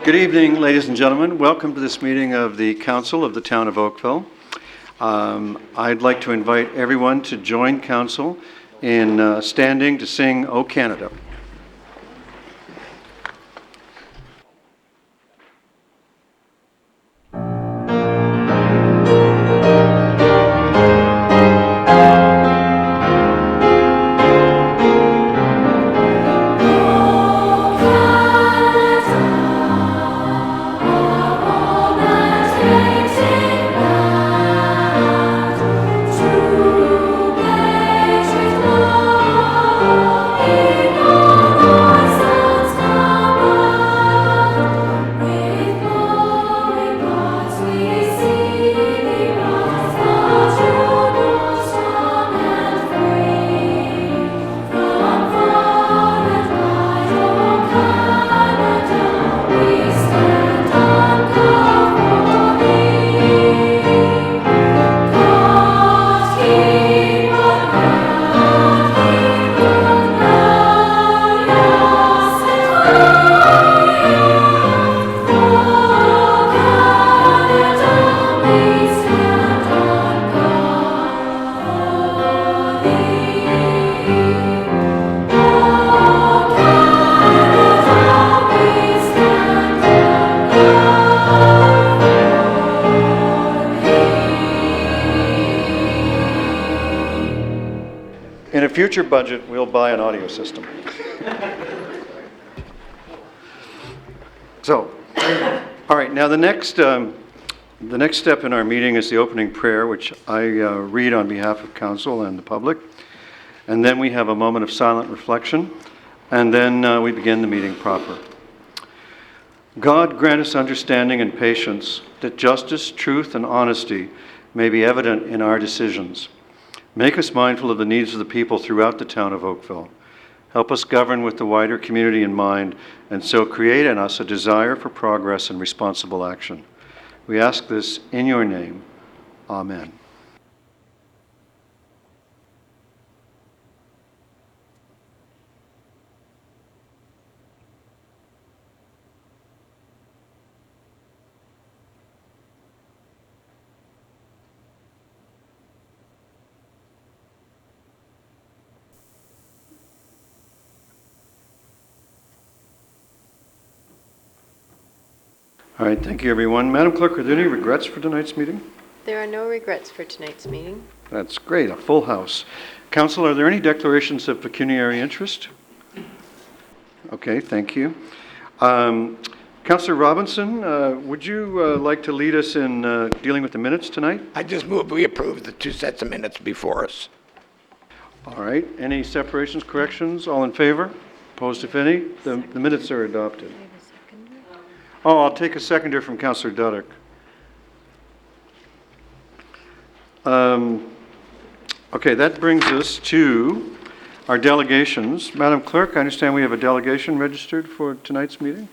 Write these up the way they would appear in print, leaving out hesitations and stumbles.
Good evening, ladies and gentlemen. Welcome to this meeting of the Council of the Town of Oakville. I'd like to invite everyone to join Council in standing to sing O Canada. In a future budget, we'll buy an audio system. So, all right, now the next step in our meeting is the opening prayer, which I read on behalf of Council and the public. And then we have a moment of silent reflection, and then we begin the meeting proper. God, grant us understanding and patience, that justice, truth, and honesty may be evident in our decisions. Make us mindful of the needs of the people throughout the town of Oakville. Help us govern with the wider community in mind, and so create in us a desire for progress and responsible action. We ask this in your name. Amen. All right, thank you, everyone. Madam Clerk, are there any regrets for tonight's meeting? There are no regrets for tonight's meeting. That's great, a full house. Council, are there any declarations of pecuniary interest? Okay, thank you. Councillor Robinson, would you like to lead us in dealing with the minutes tonight? I just move we approve the 2 sets of minutes before us. All right, any separations, corrections? All in favor? Opposed, if any? The minutes are adopted. Oh, I'll take a seconder from Councillor Duddick. Okay, that brings us to our delegations. Madam Clerk, I understand we have a delegation registered for tonight's meeting?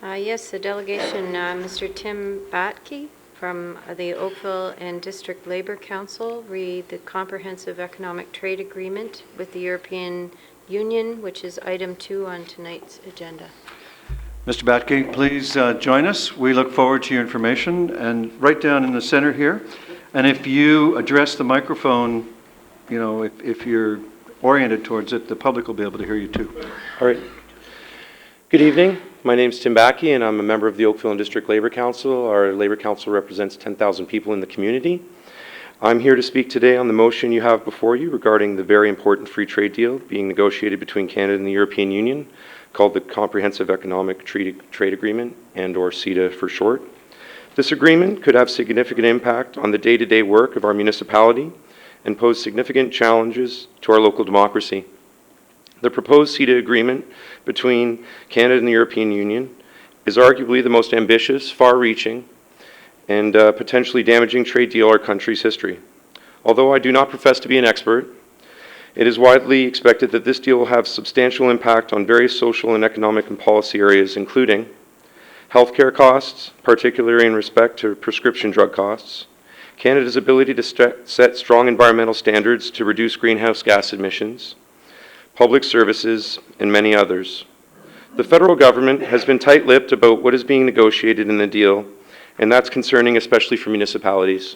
Yes, the delegation, Mr. Tim Batke from the Oakville and District Labour Council, read the Comprehensive Economic Trade Agreement with the European Union, which is item 2 on tonight's agenda. Mr. Batke, please join us. We look forward to your information, and right down in the center here. And if you address the microphone, you know, if you're oriented towards it, the public will be able to hear you too. All right. Good evening. My name is Tim Batke, and I'm a member of the Oakville and District Labour Council. Our Labour Council represents 10,000 people in the community. I'm here to speak today on the motion you have before you regarding the very important free trade deal being negotiated between Canada and the European Union, called the Comprehensive Economic Trade Agreement, and or CETA for short. This agreement could have significant impact on the day-to-day work of our municipality and pose significant challenges to our local democracy. The proposed CETA agreement between Canada and the European Union is arguably the most ambitious, far-reaching, and potentially damaging trade deal in our country's history. Although I do not profess to be an expert, it is widely expected that this deal will have substantial impact on various social and economic and policy areas, including healthcare costs, particularly in respect to prescription drug costs, Canada's ability to set strong environmental standards to reduce greenhouse gas emissions, public services, and many others. The federal government has been tight-lipped about what is being negotiated in the deal, and that's concerning especially for municipalities.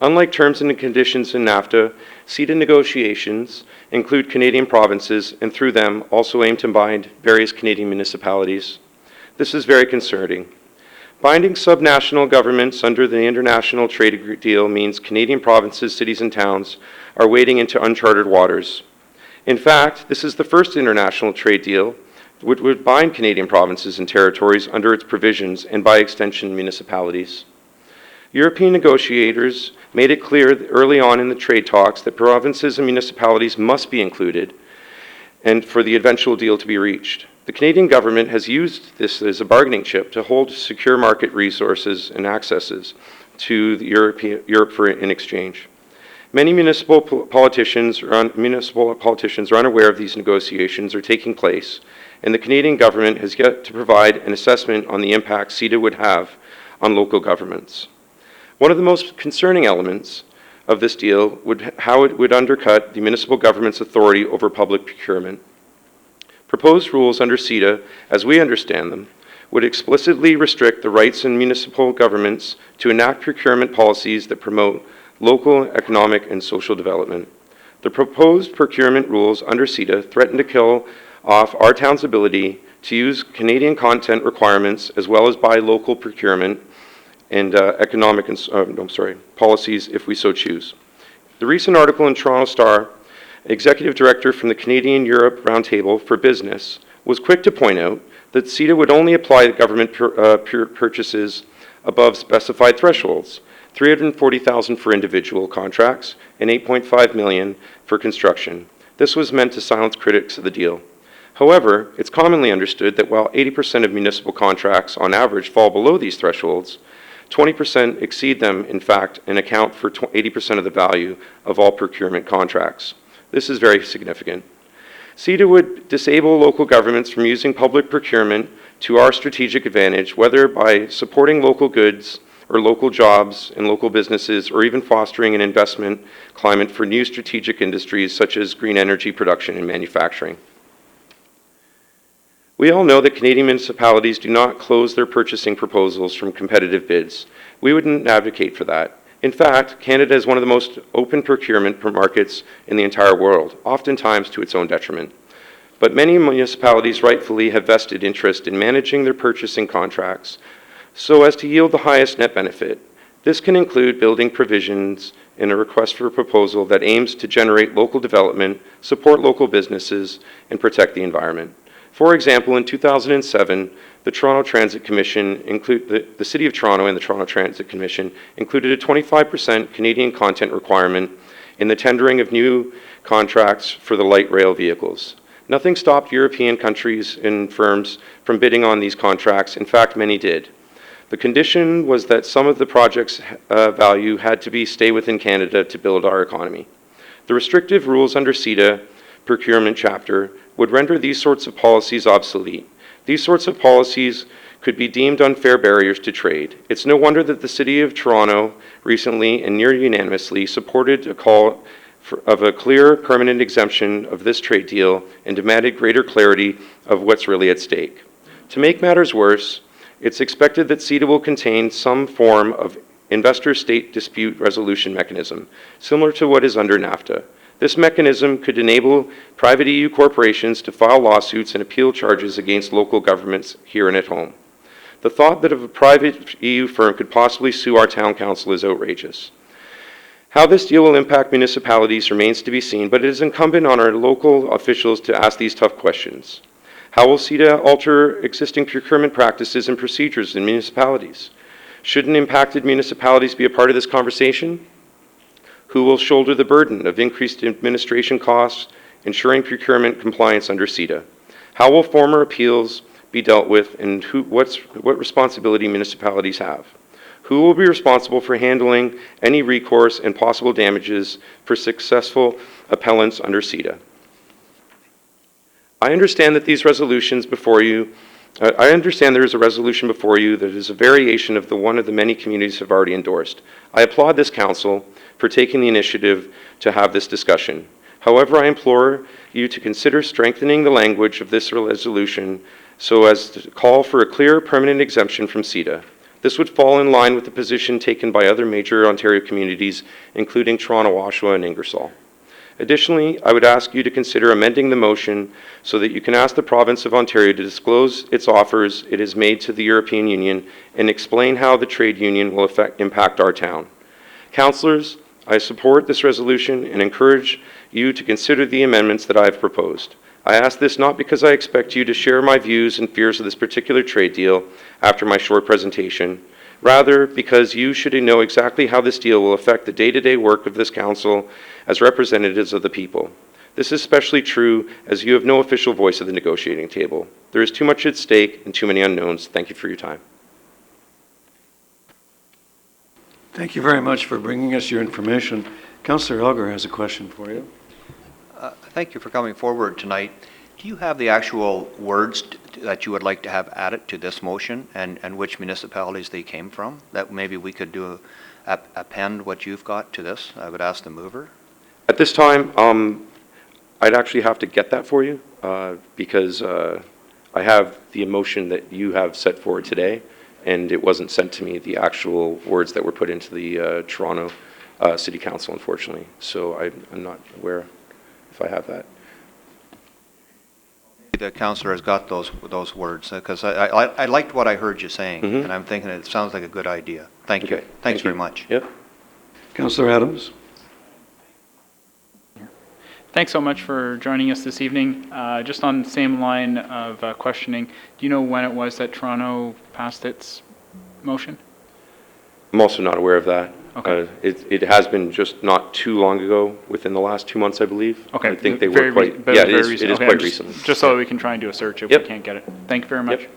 Unlike terms and conditions in NAFTA, CETA negotiations include Canadian provinces and through them also aim to bind various Canadian municipalities. This is very concerning. Binding subnational governments under the international trade deal means Canadian provinces, cities, and towns are wading into uncharted waters. In fact, this is the first international trade deal which would bind Canadian provinces and territories under its provisions and by extension municipalities. European negotiators made it clear early on in the trade talks that provinces and municipalities must be included and for the eventual deal to be reached. The Canadian government has used this as a bargaining chip to hold secure market resources and accesses to Europe in exchange. Many municipal politicians are unaware of these negotiations are taking place, and the Canadian government has yet to provide an assessment on the impact CETA would have on local governments. One of the most concerning elements of this deal would how it would undercut the municipal government's authority over public procurement. Proposed rules under CETA, as we understand them, would explicitly restrict the rights in municipal governments to enact procurement policies that promote local economic and social development. The proposed procurement rules under CETA threaten to kill off our town's ability to use Canadian content requirements as well as buy local procurement and policies if we so choose. The recent article in Toronto Star, Executive Director from the Canadian Europe Roundtable for Business, was quick to point out that CETA would only apply to government purchases above specified thresholds, $340,000 for individual contracts and $8.5 million for construction. This was meant to silence critics of the deal. However, it's commonly understood that while 80% of municipal contracts on average fall below these thresholds, 20% exceed them, in fact, and account for 80% of the value of all procurement contracts. This is very significant. CETA would disable local governments from using public procurement to our strategic advantage, whether by supporting local goods or local jobs and local businesses, or even fostering an investment climate for new strategic industries such as green energy production and manufacturing. We all know that Canadian municipalities do not close their purchasing proposals from competitive bids. We wouldn't advocate for that. In fact, Canada is one of the most open procurement markets in the entire world, oftentimes to its own detriment. But many municipalities rightfully have vested interest in managing their purchasing contracts so as to yield the highest net benefit. This can include building provisions in a request for a proposal that aims to generate local development, support local businesses, and protect the environment. For example, in 2007, the Toronto Transit Commission, the City of Toronto and the Toronto Transit Commission included a 25% Canadian content requirement in the tendering of new contracts for the light rail vehicles. Nothing stopped European countries and firms from bidding on these contracts. In fact, many did. The condition was that some of the project's value had to stay within Canada to build our economy. The restrictive rules under CETA procurement chapter would render these sorts of policies obsolete. These sorts of policies could be deemed unfair barriers to trade. It's no wonder that the City of Toronto recently and near unanimously supported a call of a clear permanent exemption of this trade deal and demanded greater clarity of what's really at stake. To make matters worse, it's expected that CETA will contain some form of investor-state dispute resolution mechanism, similar to what is under NAFTA. This mechanism could enable private EU corporations to file lawsuits and appeal charges against local governments here and at home. The thought that a private EU firm could possibly sue our town council is outrageous. How this deal will impact municipalities remains to be seen, but it is incumbent on our local officials to ask these tough questions. How will CETA alter existing procurement practices and procedures in municipalities? Shouldn't impacted municipalities be a part of this conversation? Who will shoulder the burden of increased administration costs, ensuring procurement compliance under CETA? How will former appeals be dealt with, and what responsibility municipalities have? Who will be responsible for handling any recourse and possible damages for successful appellants under CETA? I understand that these resolutions before you, I understand there is a resolution before you that is a variation of one of the many communities have already endorsed. I applaud this council for taking the initiative to have this discussion. However, I implore you to consider strengthening the language of this resolution so as to call for a clear permanent exemption from CETA. This would fall in line with the position taken by other major Ontario communities, including Toronto, Oshawa, and Ingersoll. Additionally, I would ask you to consider amending the motion so that you can ask the Province of Ontario to disclose its offers it has made to the European Union and explain how the trade union will impact our town. Councillors, I support this resolution and encourage you to consider the amendments that I have proposed. I ask this not because I expect you to share my views and fears of this particular trade deal after my short presentation, rather because you should know exactly how this deal will affect the day-to-day work of this council as representatives of the people. This is especially true as you have no official voice at the negotiating table. There is too much at stake and too many unknowns. Thank you for your time. Thank you very much for bringing us your information. Councillor Elgar has a question for you. Thank you for coming forward tonight. Do you have the actual words that you would like to have added to this motion and which municipalities they came from? That maybe we could do append what you've got to this? I would ask the mover. At this time, I'd actually have to get that for you because I have the motion that you have set forward today, and it wasn't sent to me, the actual words that were put into the Toronto City Council, unfortunately. So I'm not aware if I have that. The councillor has got those words because I liked what I heard you saying, and I'm thinking it sounds like a good idea. Thank you. Okay. Thanks very much. Yep. Councillor Adams. Thanks so much for joining us this evening. Just on the same line of questioning, do you know when it was that Toronto passed its motion? I'm also not aware of that. Okay. It has been just not too long ago, within the last 2 months, I believe. Okay. I think they Very were quite, but yeah, very it is recent. Okay, quite recent. Just so we can try and do a search if Yep. we can't get it. Thank you very much. Yep.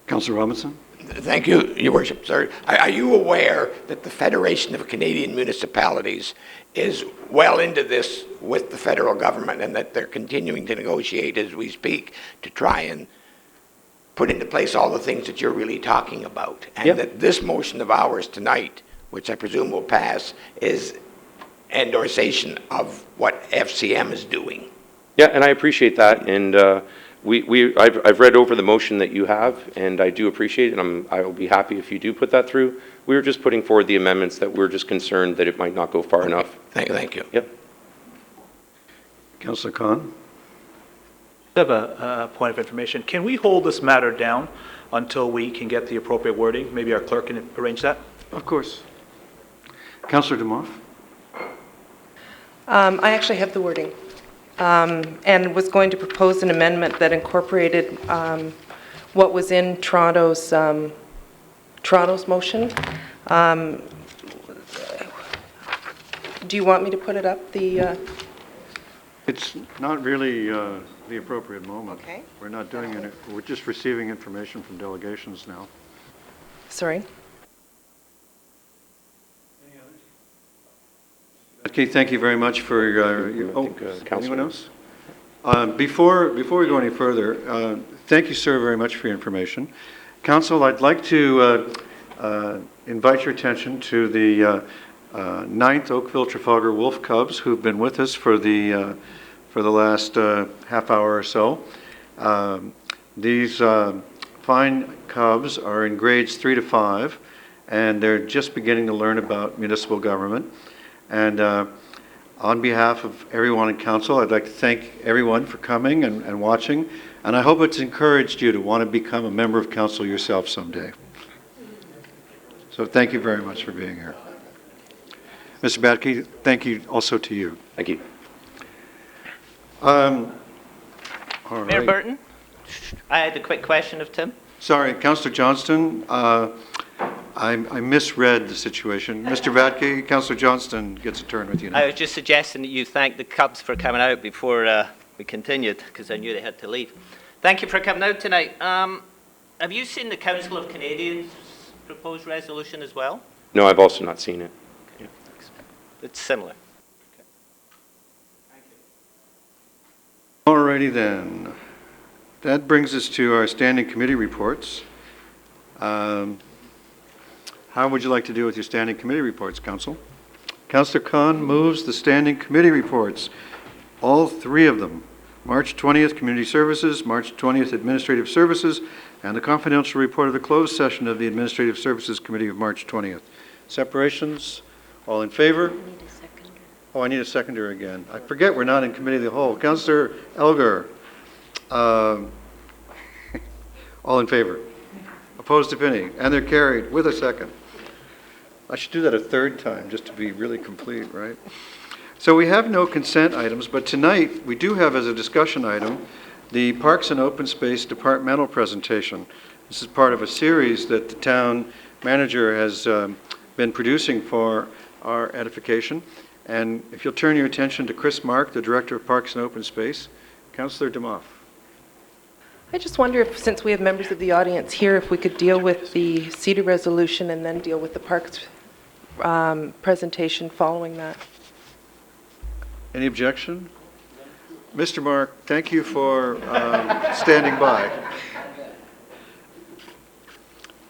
Councillor Robinson. Thank you, Your Worship, sir. Are you aware that the Federation of Canadian Municipalities is well into this with the federal government and that they're continuing to negotiate as we speak to try and put into place all the things that you're really talking about? And Yep. that this motion of ours tonight, which I presume will pass, is endorsation of what FCM is doing. Yeah, and I appreciate that, and I've read over the motion that you have, and I do appreciate it, and I will be happy if you do put that through. We were just putting forward the amendments that we're just concerned that it might not go far enough. Thank you. Yep. Councillor Khan. I have a point of information. Can we hold this matter down until we can get the appropriate wording? Maybe our clerk can arrange that? Of course. Councillor Demoff. I actually have the wording and was going to propose an amendment that incorporated what was in Toronto's motion. Do you want me to put it up? It's not really the appropriate moment. Okay. We're not doing it. We're just receiving information from delegations now. Sorry. Okay, thank you very much for your, Councillor. anyone else? Before we go any further, thank you, sir, very much for your information. Council, I'd like to invite your attention to the 9th Oakville Trafalgar Wolf Cubs who've been with us for the last half hour or so. These fine cubs are in grades 3 to 5, and they're just beginning to learn about municipal government. And on behalf of everyone in council, I'd like to thank everyone for coming and watching. And I hope it's encouraged you to want to become a member of council yourself someday. So thank you very much for being here. Mr. Batke, thank you also to you. Thank you. All Mayor right. Burton, I had a quick question of Tim. Sorry, Councillor Johnston, I misread the situation. Mr. Vatke, Councillor Johnston gets a turn with you now. I was just suggesting that you thank the Cubs for coming out before we continued, because I knew they had to leave. Thank you for coming out tonight. Have you seen the Council of Canadians' proposed resolution as well? No, I've also not seen it. It's similar. All righty then. That brings us to our standing committee reports. How would you like to do with your standing committee reports, Council? Councillor Khan moves the standing committee reports, all three of them. March 20th, Community Services, March 20th, Administrative Services, and the confidential report of the closed session of the Administrative Services Committee of March 20th. Separations, all in favor? Need a seconder. Oh, I need a seconder again. I forget we're not in committee of the whole. Councillor Elgar, all in favor? Opposed, if any? And they're carried with a second. I should do that a third time just to be really complete, right? So we have no consent items, but tonight we do have as a discussion item the Parks and Open Space departmental presentation. This is part of a series that the town manager has been producing for our edification. And if you'll turn your attention to Chris Mark, the Director of Parks and Open Space, Councillor Demoff. I just wonder if, since we have members of the audience here, if we could deal with the CETA resolution and then deal with the Parks presentation following that. Any objection? Mr. Mark, thank you for standing by.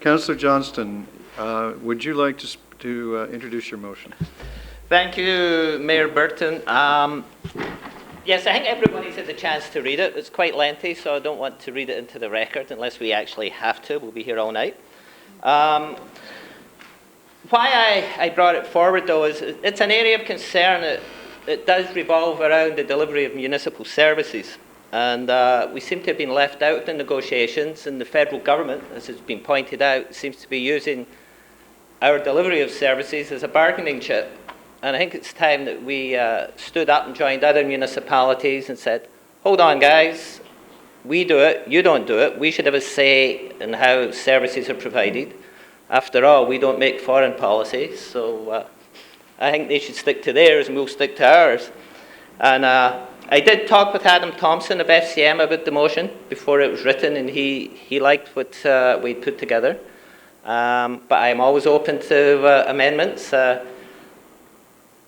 Councillor Johnston, would you like to introduce your motion? Thank you, Mayor Burton. Yes, I think everybody's had the chance to read it. It's quite lengthy, so I don't want to read it into the record unless we actually have to. We'll be here all night. Why I brought it forward, though, is it's an area of concern. It does revolve around the delivery of municipal services. And we seem to have been left out of the negotiations, and the federal government, as has been pointed out, seems to be using our delivery of services as a bargaining chip. And I think it's time that we stood up and joined other municipalities and said, hold on, guys, we do it, you don't do it. We should have a say in how services are provided. After all, we don't make foreign policy, so I think they should stick to theirs and we'll stick to ours. And I did talk with Adam Thompson of FCM about the motion before it was written, and he liked what we'd put together. But I'm always open to amendments.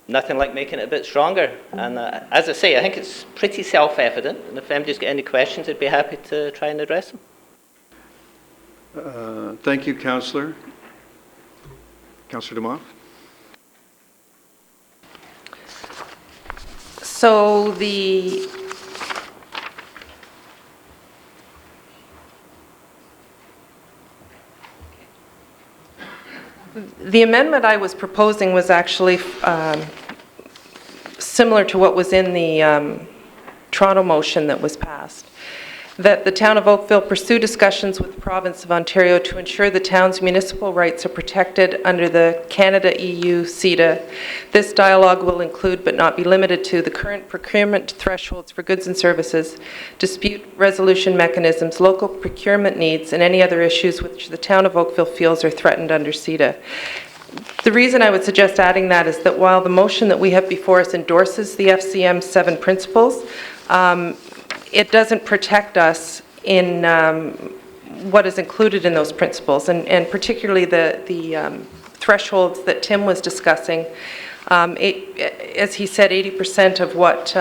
Nothing like making it a bit stronger. And as I say, I think it's pretty self-evident, and if anybody's got any questions, I'd be happy to try and address them. Thank you, Councillor. Councillor Demoff? So the amendment I was proposing was actually similar to what was in the Toronto motion that was passed. That the town of Oakville pursue discussions with the province of Ontario to ensure the town's municipal rights are protected under the Canada-EU CETA. This dialogue will include, but not be limited to, the current procurement thresholds for goods and services, dispute resolution mechanisms, local procurement needs, and any other issues which the town of Oakville feels are threatened under CETA. The reason I would suggest adding that is that while the motion that we have before us endorses the FCM 7 principles, it doesn't protect us in what is included in those principles, and particularly the thresholds that Tim was discussing. As he said, 80% of what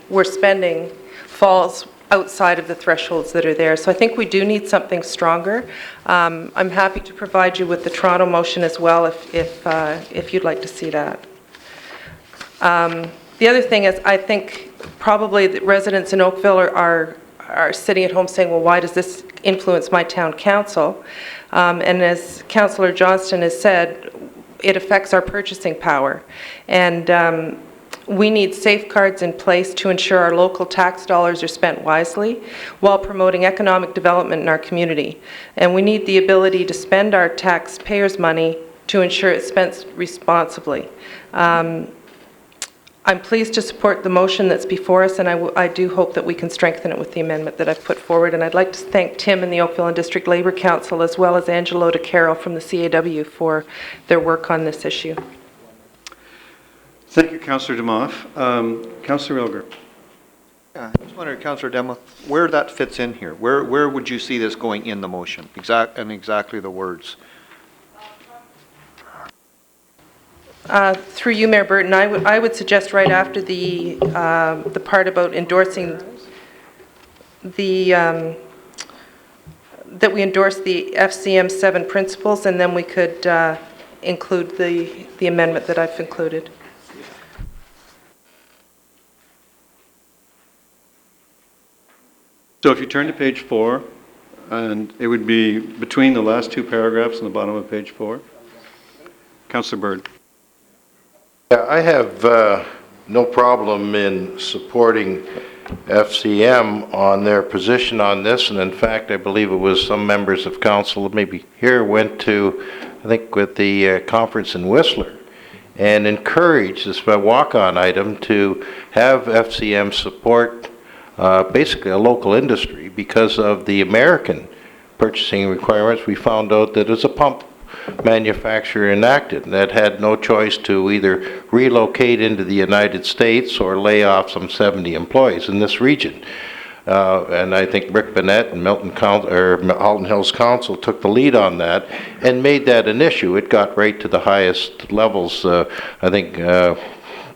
we're spending falls outside of the thresholds that are there. So I think we do need something stronger. I'm happy to provide you with the Toronto motion as well if you'd like to see that. The other thing is, I think probably the residents in Oakville are sitting at home saying, well, why does this influence my town council? And as Councillor Johnston has said, it affects our purchasing power. And we need safeguards in place to ensure our local tax dollars are spent wisely while promoting economic development in our community. And we need the ability to spend our taxpayers' money to ensure it's spent responsibly. I'm pleased to support the motion that's before us, and I do hope that we can strengthen it with the amendment that I've put forward. And I'd like to thank Tim and the Oakville and District Labour Council, as well as Angelo DeCarroll from the CAW for their work on this issue. Thank you, Councillor Demoff. Councillor Elgar. I just wonder, Councillor Demoff, where that fits in here. Where would you see this going in the motion? Exactly the words. Through you, Mayor Burton, I would suggest right after the part about endorsing that we endorse the FCM 7 principles, and then we could include the amendment that I've included. So if you turn to page 4, and it would be between the last 2 paragraphs on the bottom of page 4. Councillor Bird. Yeah, I have no problem in supporting FCM on their position on this, and in fact, I believe it was some members of council, maybe here, went to, I think, with the conference in Whistler, and encouraged this walk-on item to have FCM support basically a local industry because of the American purchasing requirements. We found out that it's a pump manufacturer enacted that had no choice to either relocate into the United States or lay off some 70 employees in this region. And I think Rick Bennett and Halton Hills Council took the lead on that and made that an issue. It got right to the highest levels. I think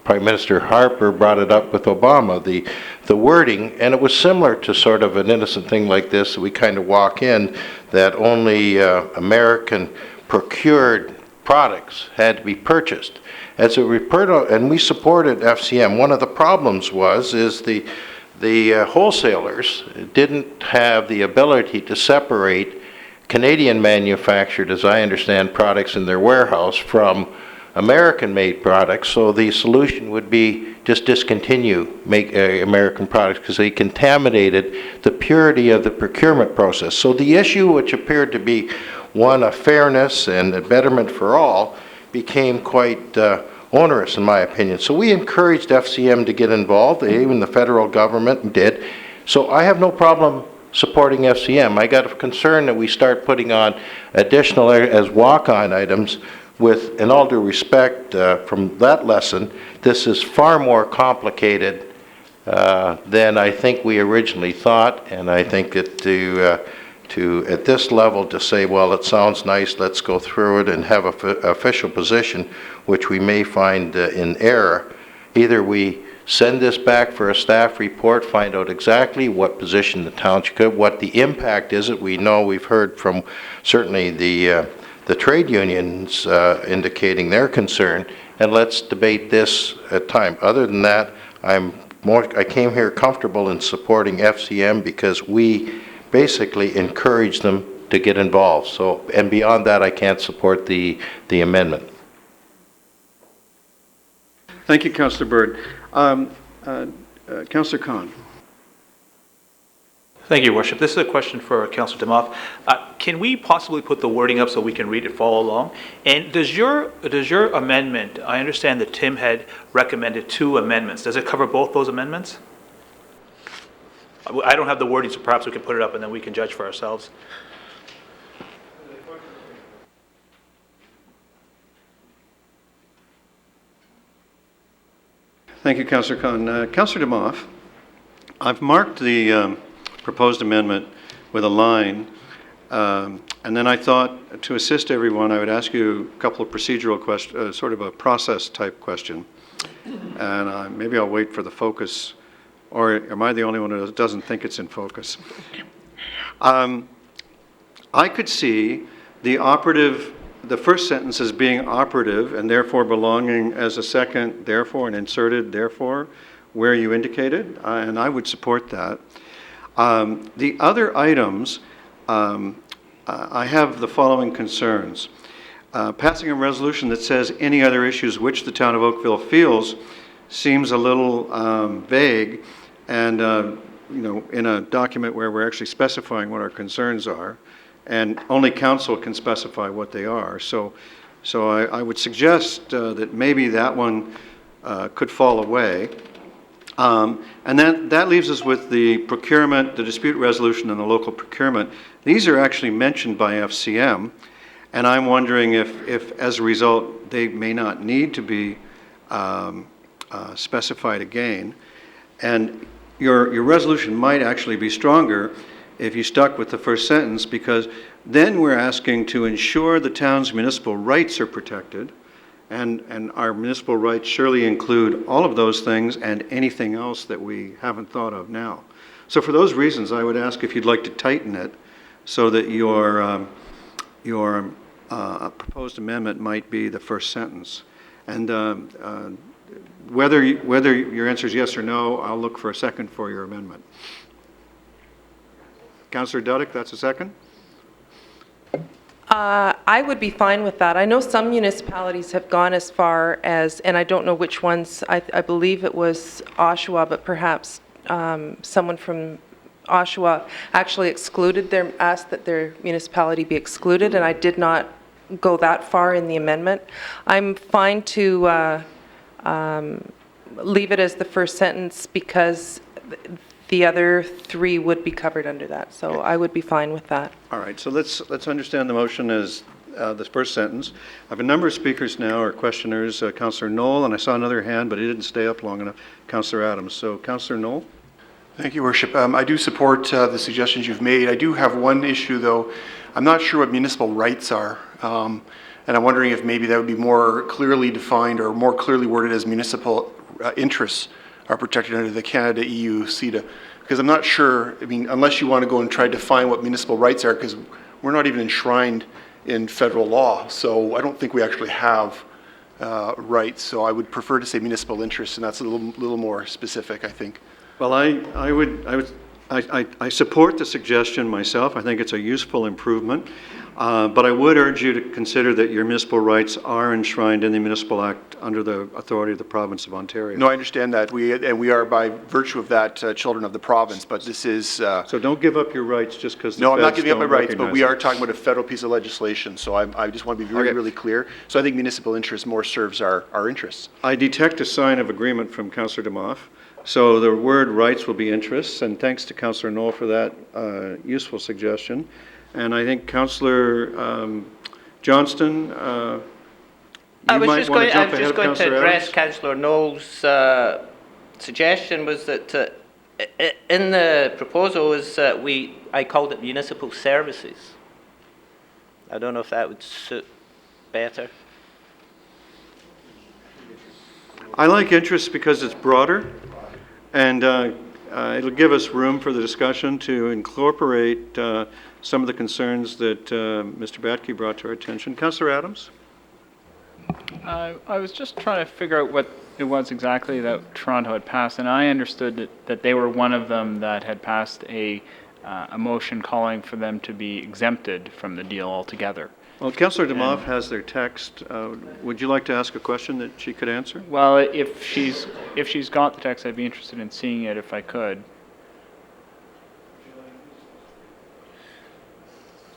Prime Minister Harper brought it up with Obama, the wording, and it was similar to sort of an innocent thing like this. We kind of walk in that only American procured products had to be purchased. As a report, and we supported FCM. One of the problems is the wholesalers didn't have the ability to separate Canadian manufactured, as I understand, products in their warehouse from American-made products, so the solution would be just discontinue American products because they contaminated the purity of the procurement process. So the issue, which appeared to be one of fairness and a betterment for all, became quite onerous in my opinion. So we encouraged FCM to get involved, even the federal government did. So I have no problem supporting FCM. I got a concern that we start putting on additional as walk-on items with, in all due respect, from that lesson, this is far more complicated than I think we originally thought, and I think that to at this level to say, well, it sounds nice, let's go through it and have a official position, which we may find in error. Either we send this back for a staff report, find out exactly what position the township could, what the impact is. We know, we've heard from certainly the trade unions indicating their concern, and let's debate this at time. Other than that, I came here comfortable in supporting FCM because we basically encourage them to get involved. So, and beyond that, I can't support the amendment. Thank you, Councillor Bird. Councillor Khan. Thank you, Your Worship. This is a question for Councillor Demoff. Can we possibly put the wording up so we can read it, follow along? And does your amendment, I understand that Tim had recommended 2 amendments. Does it cover both those amendments? I don't have the wording, so perhaps we can put it up and then we can judge for ourselves. Thank you, Councillor Khan. Councillor Demoff, I've marked the proposed amendment with a line, and then I thought to assist everyone, I would ask you a couple of procedural questions, sort of a process type question, and maybe I'll wait for the focus, or am I the only one who doesn't think it's in focus? I could see the first sentence as being operative and therefore belonging as a second therefore and inserted therefore where you indicated, and I would support that. The other items, I have the following concerns. Passing a resolution that says any other issues which the town of Oakville feels seems a little vague, and in a document where we're actually specifying what our concerns are, and only council can specify what they are. So I would suggest that maybe that one could fall away. And that leaves us with the procurement, the dispute resolution, and the local procurement. These are actually mentioned by FCM, and I'm wondering if as a result, they may not need to be specified again. And your resolution might actually be stronger if you stuck with the first sentence, because then we're asking to ensure the town's municipal rights are protected, and our municipal rights surely include all of those things and anything else that we haven't thought of now. So for those reasons, I would ask if you'd like to tighten it so that your proposed amendment might be the first sentence. And whether your answer is yes or no, I'll look for a second for your amendment. Councillor Duddick, that's a second? I would be fine with that. I know some municipalities have gone as far as, and I don't know which ones, I believe it was Oshawa, but perhaps someone from Oshawa actually asked that their municipality be excluded, and I did not go that far in the amendment. I'm fine to leave it as the first sentence because the other three would be covered under that, so I would be fine with that. All right, so let's understand the motion as the first sentence. I have a number of speakers now, or questioners, Councillor Knoll, and I saw another hand, but he didn't stay up long enough, Councillor Adams. So Councillor Knoll? Thank you, Worship. I do support the suggestions you've made. I do have one issue, though. I'm not sure what municipal rights are, and I'm wondering if maybe that would be more clearly defined or more clearly worded as municipal interests are protected under the Canada-EU CETA. Because I'm not sure, I mean, unless you want to go and try to define what municipal rights are, because we're not even enshrined in federal law, so I don't think we actually have rights. So I would prefer to say municipal interests, and that's a little more specific, I think. Well, I support the suggestion myself. I think it's a useful improvement. But I would urge you to consider that your municipal rights are enshrined in the Municipal Act under the authority of the Province of Ontario. No, I understand that. We are, by virtue of that, children of the province, but this is... So don't give up your rights just because the No, I'm not feds giving up my don't rights, but we recognize are it. talking about a federal piece of legislation, so I just want to be really, Okay. really clear. So I think municipal interest more serves our interests. I detect a sign of agreement from Councillor Demoff. So the word rights will be interests, and thanks to Councillor Knoll for that useful suggestion. And I think Councillor Johnston, I you was might just want going, to jump I was ahead just of going to Councillor address Adams. Councillor Knoll's suggestion was that in the proposal is I called it municipal services. I don't know if that would suit better. I like interests because it's broader, and it'll give us room for the discussion to incorporate some of the concerns that Mr. Batke brought to our attention. Councillor Adams? I was just trying to figure out what it was exactly that Toronto had passed, and I understood that they were one of them that had passed a motion calling for them to be exempted from the deal altogether. Well, Councillor Demoff has their text. Would you like to ask a question that she could answer? Well, if she's got the text, I'd be interested in seeing it if I could.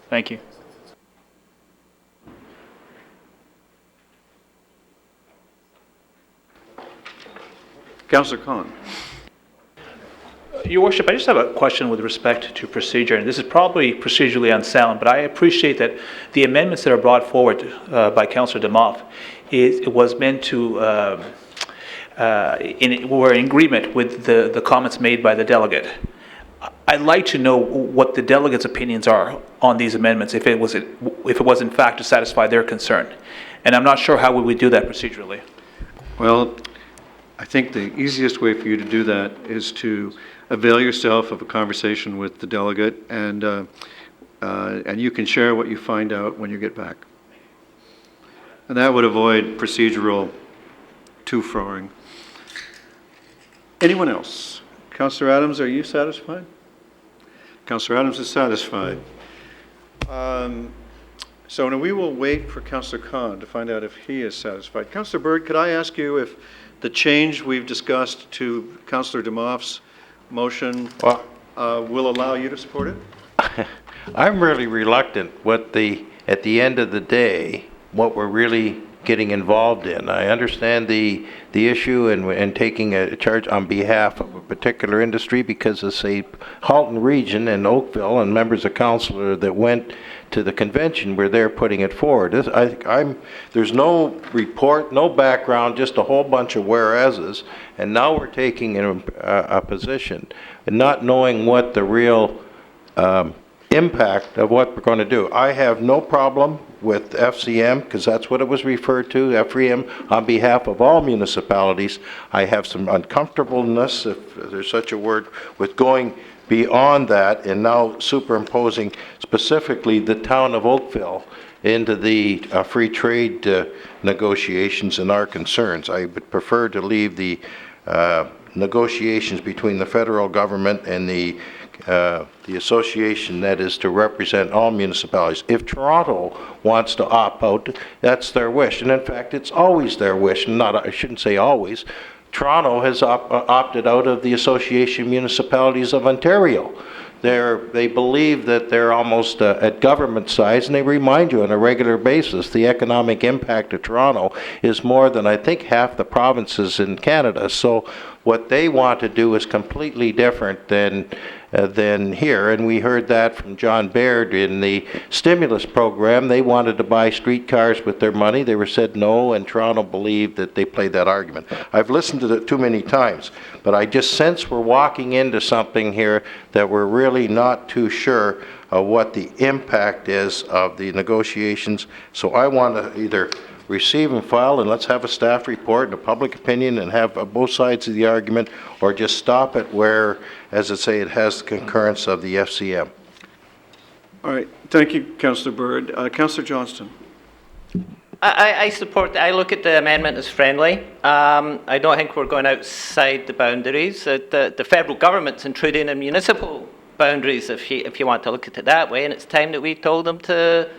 Thank you. Councillor Khan. Your Worship, I just have a question with respect to procedure, and this is probably procedurally unsound, but I appreciate that the amendments that are brought forward by Councillor Demoff, it was meant to, were in agreement with the comments made by the delegate. I'd like to know what the delegate's opinions are on these amendments, if it was in fact to satisfy their concern. And I'm not sure how we would do that procedurally. Well, I think the easiest way for you to do that is to avail yourself of a conversation with the delegate, and you can share what you find out when you get back. And that would avoid procedural two-froing. Anyone else? Councillor Adams, are you satisfied? Councillor Adams is satisfied. So now we will wait for Councillor Khan to find out if he is satisfied. Councillor Bird, could I ask you if the change we've discussed to Councillor Demoff's motion will allow you to support it? I'm really reluctant at the end of the day, what we're really getting involved in. I understand the issue and taking a charge on behalf of a particular industry because it's a Halton region and Oakville and members of council that went to the convention where they're putting it forward. There's no report, no background, just a whole bunch of whereases, and now we're taking a position and not knowing what the real impact of what we're going to do. I have no problem with FCM because that's what it was referred to, FCM, on behalf of all municipalities. I have some uncomfortableness, if there's such a word, with going beyond that and now superimposing specifically the town of Oakville into the free trade negotiations and our concerns. I would prefer to leave the negotiations between the federal government and the the association that is to represent all municipalities. If Toronto wants to opt out, that's their wish. And in fact, it's always their wish. I shouldn't say always. Toronto has opted out of the Association of Municipalities of Ontario. They believe that they're almost at government size, and they remind you on a regular basis the economic impact of Toronto is more than, I think, half the provinces in Canada. So what they want to do is completely different than here, and we heard that from John Baird in the stimulus program. They wanted to buy streetcars with their money. They were said no, and Toronto believed that they played that argument. I've listened to it too many times, but I just sense we're walking into something here that we're really not too sure of what the impact is of the negotiations. So I want to either receive and file, and let's have a staff report and a public opinion and have both sides of the argument, or just stop it where, as I say, it has the concurrence of the FCM. All right. Thank you, Councillor Bird. Councillor Johnston. I support, I look at the amendment as friendly. I don't think we're going outside the boundaries. The federal government's intruding in municipal boundaries, if you want to look at it that way, and it's time that we told them to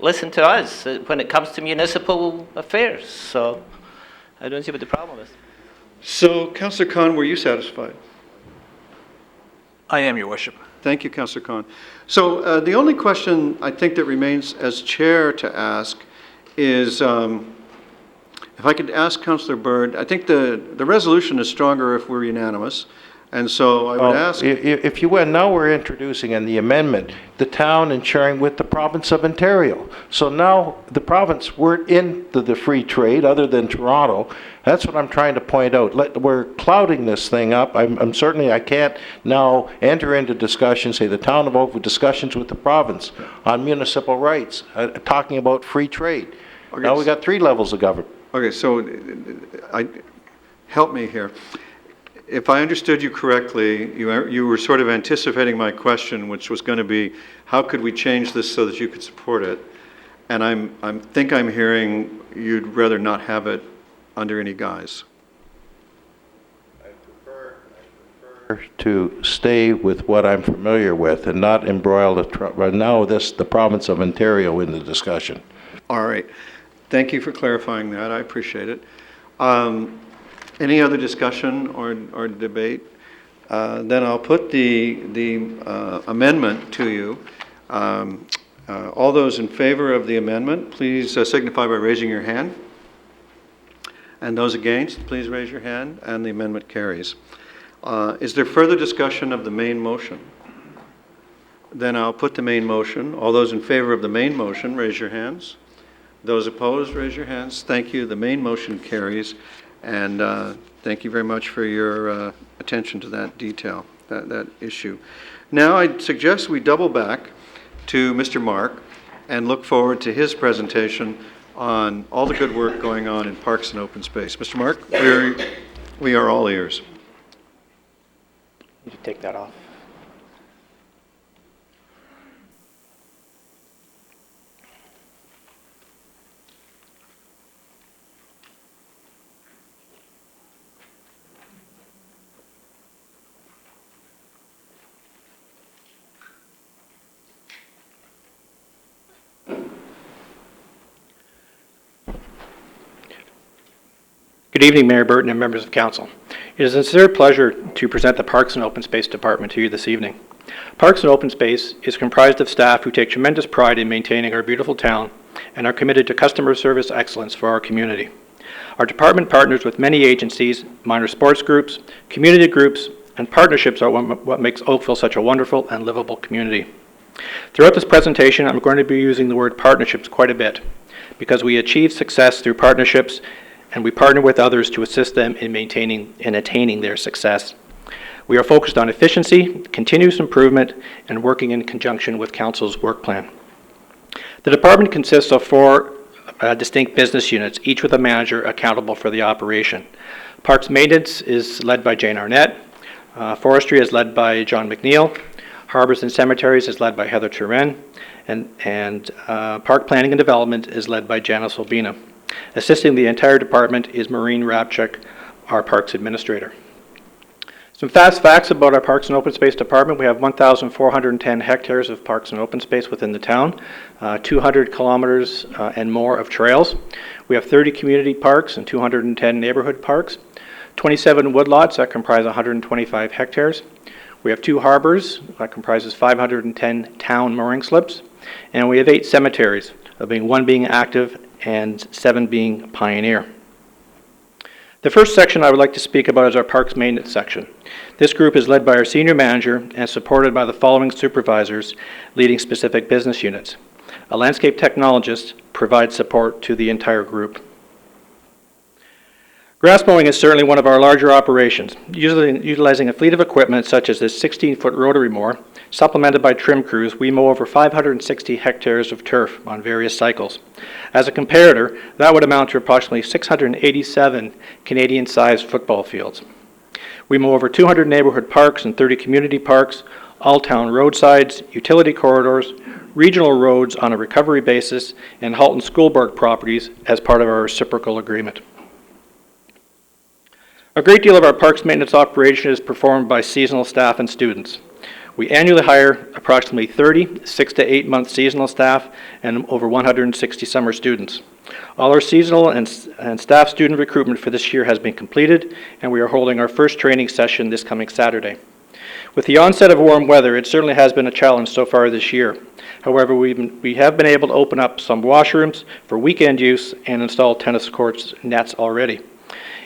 listen to us when it comes to municipal affairs. So I don't see what the problem is. So, Councillor Khan, were you satisfied? I am, Your Worship. Thank you, Councillor Khan. So the only question I think that remains as chair to ask is, if I could ask Councillor Bird, I think the resolution is stronger if we're unanimous. And so I would ask... If you will, now we're introducing in the amendment the town and sharing with the province of Ontario. So now the province weren't into the free trade other than Toronto. That's what I'm trying to point out. We're clouding this thing up. I'm certainly, I can't now enter into discussion, say the town of Oakville, discussions with the province on municipal rights, talking about free trade. Okay. Now we got 3 levels of government. Okay, so help me here. If I understood you correctly, you were sort of anticipating my question, which was going to be, how could we change this so that you could support it? And I think I'm hearing you'd rather not have it under any guise. I prefer to stay with what I'm familiar with and not embroil the province of Ontario in the discussion. All right. Thank you for clarifying that. I appreciate it. Any other discussion or debate? Then I'll put the amendment to you. All those in favor of the amendment, please signify by raising your hand. And those against, please raise your hand, and the amendment carries. Is there further discussion of the main motion? Then I'll put the main motion. All those in favor of the main motion, raise your hands. Those opposed, raise your hands. Thank you. The main motion carries. And thank you very much for your attention to that detail, that issue. Now I'd suggest we double back to Mr. Mark and look forward to his presentation on all the good work going on in parks and open space. Mr. Mark, we are all ears. You take that off. Good evening, Mayor Burton and members of council. It is a sincere pleasure to present the Parks and Open Space Department to you this evening. Parks and Open Space is comprised of staff who take tremendous pride in maintaining our beautiful town and are committed to customer service excellence for our community. Our department partners with many agencies, minor sports groups, community groups, and partnerships are what makes Oakville such a wonderful and livable community. Throughout this presentation, I'm going to be using the word partnerships quite a bit because we achieve success through partnerships and we partner with others to assist them in maintaining and attaining their success. We are focused on efficiency, continuous improvement, and working in conjunction with Council's work plan. The department consists of 4 distinct business units, each with a manager accountable for the operation. Parks Maintenance is led by Jane Arnett. Forestry is led by John McNeil. Harbors and Cemeteries is led by Heather Turin. And Park Planning and Development is led by Janice Olbina. Assisting the entire department is Maureen Rabchuk, our Parks Administrator. Some fast facts about our Parks and Open Space Department. We have 1,410 hectares of parks and open space within the town, 200 kilometers and more of trails. We have 30 community parks and 210 neighborhood parks, 27 woodlots that comprise 125 hectares. We have 2 harbors that comprises 510 town mooring slips, and we have 8 cemeteries, one being active and 7 being pioneer. The first section I would like to speak about is our parks maintenance section. This group is led by our senior manager and supported by the following supervisors leading specific business units. A landscape technologist provides support to the entire group. Grass mowing is certainly one of our larger operations, utilizing a fleet of equipment such as this 16-foot rotary mower. Supplemented by trim crews, we mow over 560 hectares of turf on various cycles. As a comparator, that would amount to approximately 687 Canadian-sized football fields. We mow over 200 neighborhood parks and 30 community parks, all town roadsides, utility corridors, regional roads on a recovery basis, and Halton School Board properties as part of our reciprocal agreement. A great deal of our parks maintenance operation is performed by seasonal staff and students. We annually hire approximately 30 6 to 8 month seasonal staff and over 160 summer students. All our seasonal and staff student recruitment for this year has been completed, and we are holding our first training session this coming Saturday. With the onset of warm weather, it certainly has been a challenge so far this year. However, we have been able to open up some washrooms for weekend use and install tennis courts nets already.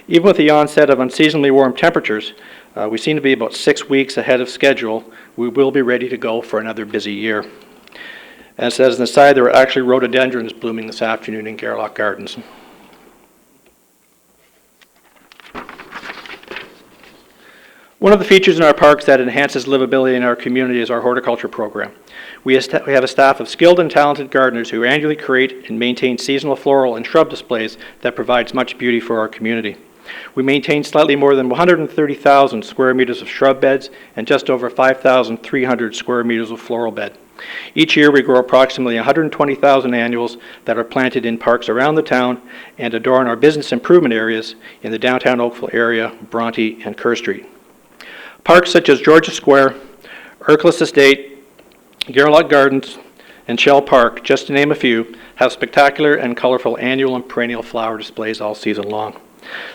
Even with the onset of unseasonably warm temperatures, we seem to be about 6 weeks ahead of schedule. We will be ready to go for another busy year. As an aside, there are actually rhododendrons blooming this afternoon in Garlock Gardens. One of the features in our parks that enhances livability in our community is our horticulture program. We have a staff of skilled and talented gardeners who annually create and maintain seasonal floral and shrub displays that provides much beauty for our community. We maintain slightly more than 130,000 square meters of shrub beds and just over 5,300 square meters of floral bed. Each year we grow approximately 120,000 annuals that are planted in parks around the town and adorn our business improvement areas in the downtown Oakville area, Bronte and Kerr Street. Parks such as Georgia Square, Ercles Estate, Garlock Gardens, and Shell Park, just to name a few, have spectacular and colorful annual and perennial flower displays all season long.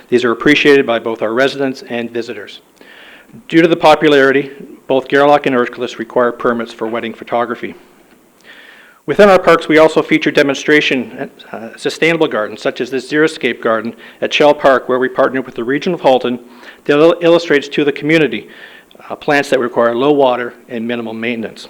These are appreciated by both our residents and visitors. Due to the popularity, both Garlock and Ercles require permits for wedding photography. Within our parks, we also feature demonstration sustainable gardens, such as this Xeriscape garden at Shell Park, where we partner with the region of Halton that illustrates to the community plants that require low water and minimal maintenance.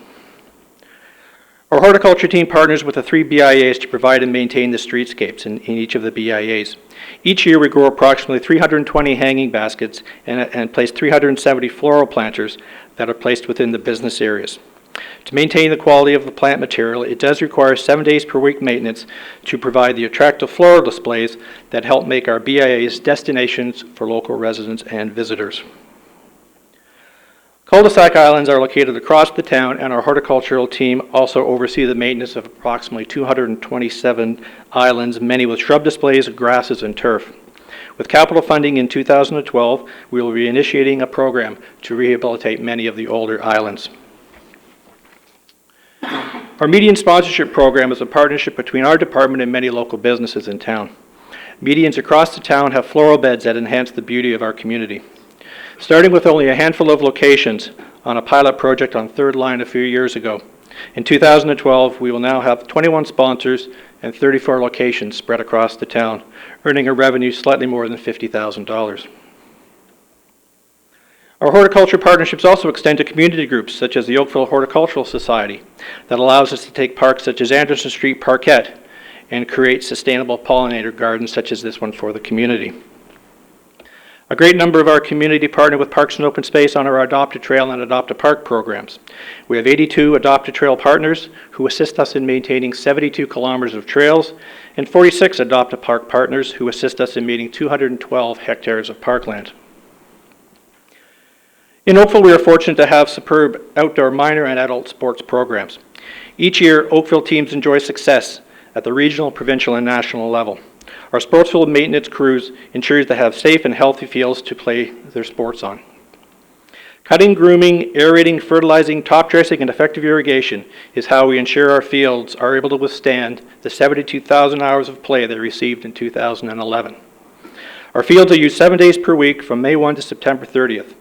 Our horticulture team partners with the 3 BIAs to provide and maintain the streetscapes in each of the BIAs. Each year we grow approximately 320 hanging baskets and place 370 floral planters that are placed within the business areas. To maintain the quality of the plant material, it does require 7 days per week maintenance to provide the attractive floral displays that help make our BIAs destinations for local residents and visitors. Cul-de-sac islands are located across the town, and our horticultural team also oversee the maintenance of approximately 227 islands, many with shrub displays, grasses, and turf. With capital funding in 2012, we will be initiating a program to rehabilitate many of the older islands. Our median sponsorship program is a partnership between our department and many local businesses in town. Medians across the town have floral beds that enhance the beauty of our community. Starting with only a handful of locations on a pilot project on 3rd Line a few years ago. In 2012, we will now have 21 sponsors and 34 locations spread across the town, earning a revenue slightly more than $50,000. Our horticulture partnerships also extend to community groups such as the Oakville Horticultural Society that allows us to take parks such as Anderson Street Parquet and create sustainable pollinator gardens such as this one for the community. A great number of our community partner with Parks and Open Space on our Adopt a Trail and Adopt a Park programs. We have 82 Adopt a Trail partners who assist us in maintaining 72 kilometers of trails and 46 Adopt a Park partners who assist us in meeting 212 hectares of parkland. In Oakville, we are fortunate to have superb outdoor minor and adult sports programs. Each year, Oakville teams enjoy success at the regional, provincial, and national level. Our sportsfield maintenance crews ensures they have safe and healthy fields to play their sports on. Cutting, grooming, aerating, fertilizing, top dressing, and effective irrigation is how we ensure our fields are able to withstand the 72,000 hours of play they received in 2011. Our fields are used 7 days per week from May 1 to September 30th.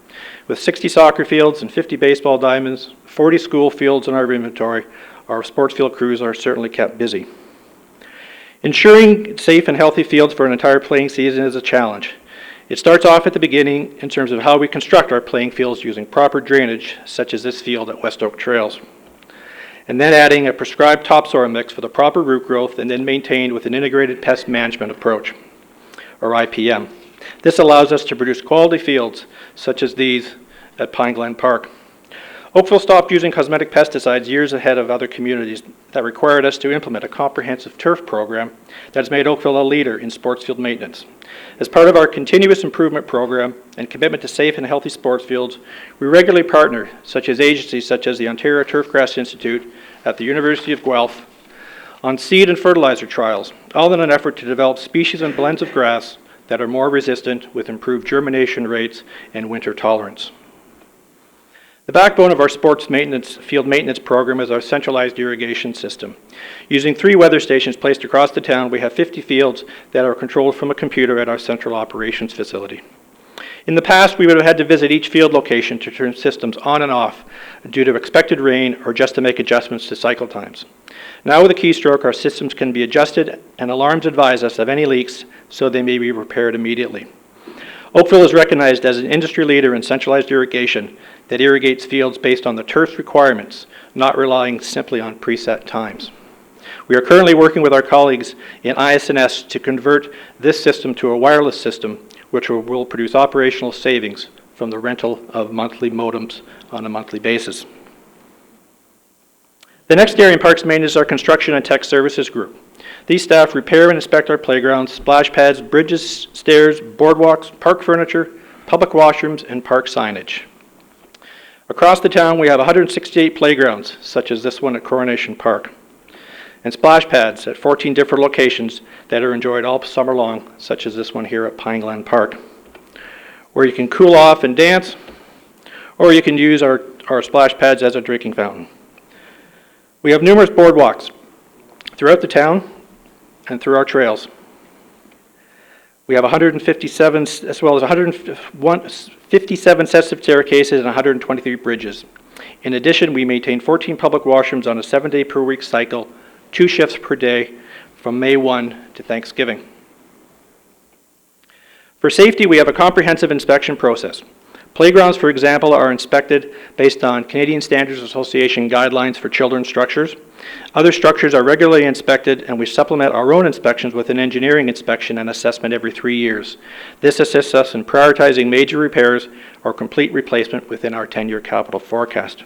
With 60 soccer fields and 50 baseball diamonds, 40 school fields in our inventory, our sports field crews are certainly kept busy. Ensuring safe and healthy fields for an entire playing season is a challenge. It starts off at the beginning in terms of how we construct our playing fields using proper drainage, such as this field at West Oak Trails. And then adding a prescribed topsoil mix for the proper root growth and then maintained with an integrated pest management approach, or IPM. This allows us to produce quality fields, such as these at Pine Glen Park. Oakville stopped using cosmetic pesticides years ahead of other communities that required us to implement a comprehensive turf program that has made Oakville a leader in sports field maintenance. As part of our continuous improvement program and commitment to safe and healthy sports fields, we regularly partner agencies such as the Ontario Turfgrass Institute at the University of Guelph on seed and fertilizer trials, all in an effort to develop species and blends of grass that are more resistant with improved germination rates and winter tolerance. The backbone of our field maintenance program is our centralized irrigation system. Using 3 weather stations placed across the town, we have 50 fields that are controlled from a computer at our central operations facility. In the past, we would have had to visit each field location to turn systems on and off due to expected rain or just to make adjustments to cycle times. Now with a keystroke, our systems can be adjusted and alarms advise us of any leaks so they may be repaired immediately. Oakville is recognized as an industry leader in centralized irrigation that irrigates fields based on the turf's requirements, not relying simply on preset times. We are currently working with our colleagues in IS&S to convert this system to a wireless system, which will produce operational savings from the rental of monthly modems on a monthly basis. The next area in Parks Maintenance is our Construction and Tech Services Group. These staff repair and inspect our playgrounds, splash pads, bridges, stairs, boardwalks, park furniture, public washrooms, and park signage. Across the town, we have 168 playgrounds, such as this one at Coronation Park, and splash pads at 14 different locations that are enjoyed all summer long, such as this one here at Pine Glen Park, where you can cool off and dance, or you can use our splash pads as a drinking fountain. We have numerous boardwalks throughout the town and through our trails. We have 157, as well as 157 sets of staircases and 123 bridges. In addition, we maintain 14 public washrooms on a 7-day per week cycle, 2 shifts per day from May 1 to Thanksgiving. For safety, we have a comprehensive inspection process. Playgrounds, for example, are inspected based on Canadian Standards Association guidelines for children's structures. Other structures are regularly inspected, and we supplement our own inspections with an engineering inspection and assessment every 3 years. This assists us in prioritizing major repairs or complete replacement within our 10-year capital forecast.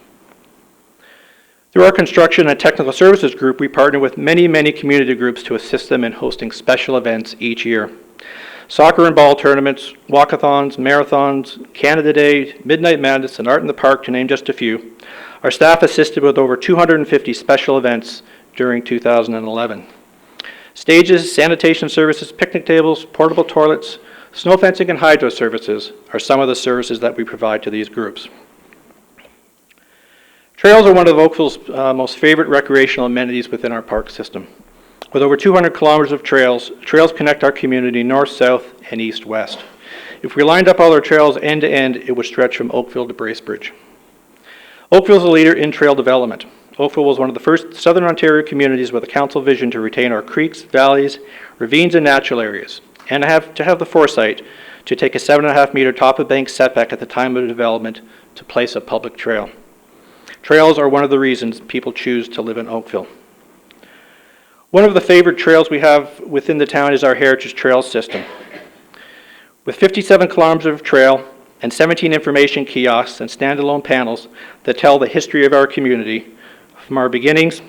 Through our Construction and Technical Services Group, we partner with many community groups to assist them in hosting special events each year. Soccer and ball tournaments, walkathons, marathons, Canada Day, Midnight Madness, and Art in the Park, to name just a few. Our staff assisted with over 250 special events during 2011. Stages, sanitation services, picnic tables, portable toilets, snow fencing, and hydro services are some of the services that we provide to these groups. Trails are one of Oakville's most favorite recreational amenities within our park system. With over 200 kilometers of trails, trails connect our community north, south, and east, west. If we lined up all our trails end to end, it would stretch from Oakville to Bracebridge. Oakville is a leader in trail development. Oakville was one of the first Southern Ontario communities with a council vision to retain our creeks, valleys, ravines, and natural areas, and to have the foresight to take a 7.5-meter top-of-bank setback at the time of development to place a public trail. Trails are one of the reasons people choose to live in Oakville. One of the favorite trails we have within the town is our Heritage Trails system. With 57 kilometers of trail and 17 information kiosks and standalone panels that tell the history of our community from our beginnings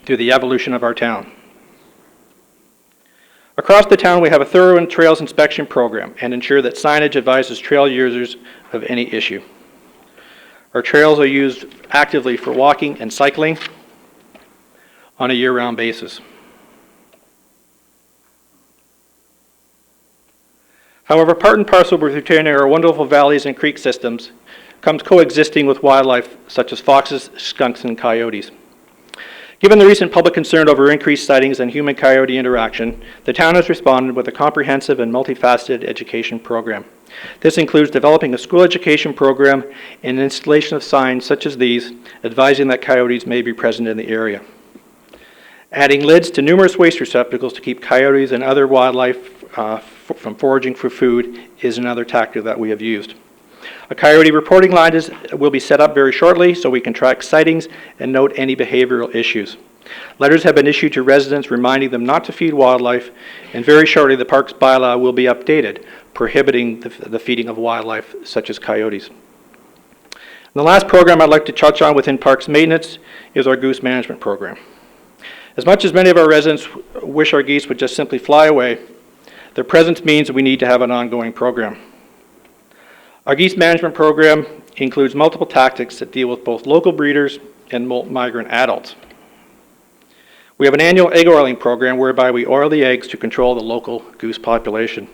through the evolution of our town. Across the town, we have a thorough trails inspection program and ensure that signage advises trail users of any issue. Our trails are used actively for walking and cycling on a year-round basis. However, part and parcel with retaining our wonderful valleys and creek systems comes coexisting with wildlife such as foxes, skunks, and coyotes. Given the recent public concern over increased sightings and human-coyote interaction, the town has responded with a comprehensive and multifaceted education program. This includes developing a school education program and installation of signs such as these, advising that coyotes may be present in the area. Adding lids to numerous waste receptacles to keep coyotes and other wildlife from foraging for food is another tactic that we have used. A coyote reporting line will be set up very shortly so we can track sightings and note any behavioral issues. Letters have been issued to residents reminding them not to feed wildlife, and very shortly the parks bylaw will be updated, prohibiting the feeding of wildlife such as coyotes. And the last program I'd like to touch on within parks maintenance is our goose management program. As much as many of our residents wish our geese would just simply fly away, their presence means that we need to have an ongoing program. Our geese management program includes multiple tactics that deal with both local breeders and migrant adults. We have an annual egg oiling program whereby we oil the eggs to control the local goose population.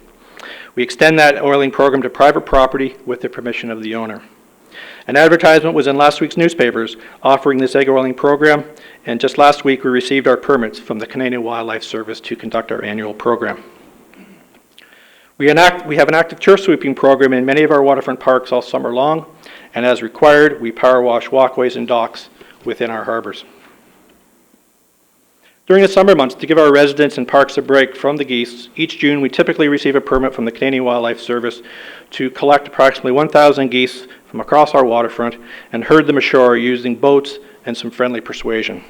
We extend that oiling program to private property with the permission of the owner. An advertisement was in last week's newspapers offering this egg oiling program, and just last week we received our permits from the Canadian Wildlife Service to conduct our annual program. We have an active turf sweeping program in many of our waterfront parks all summer long, and as required, we power wash walkways and docks within our harbors. During the summer months, to give our residents and parks a break from the geese, each June we typically receive a permit from the Canadian Wildlife Service to collect approximately 1,000 geese from across our waterfront and herd them ashore using boats and some friendly persuasion.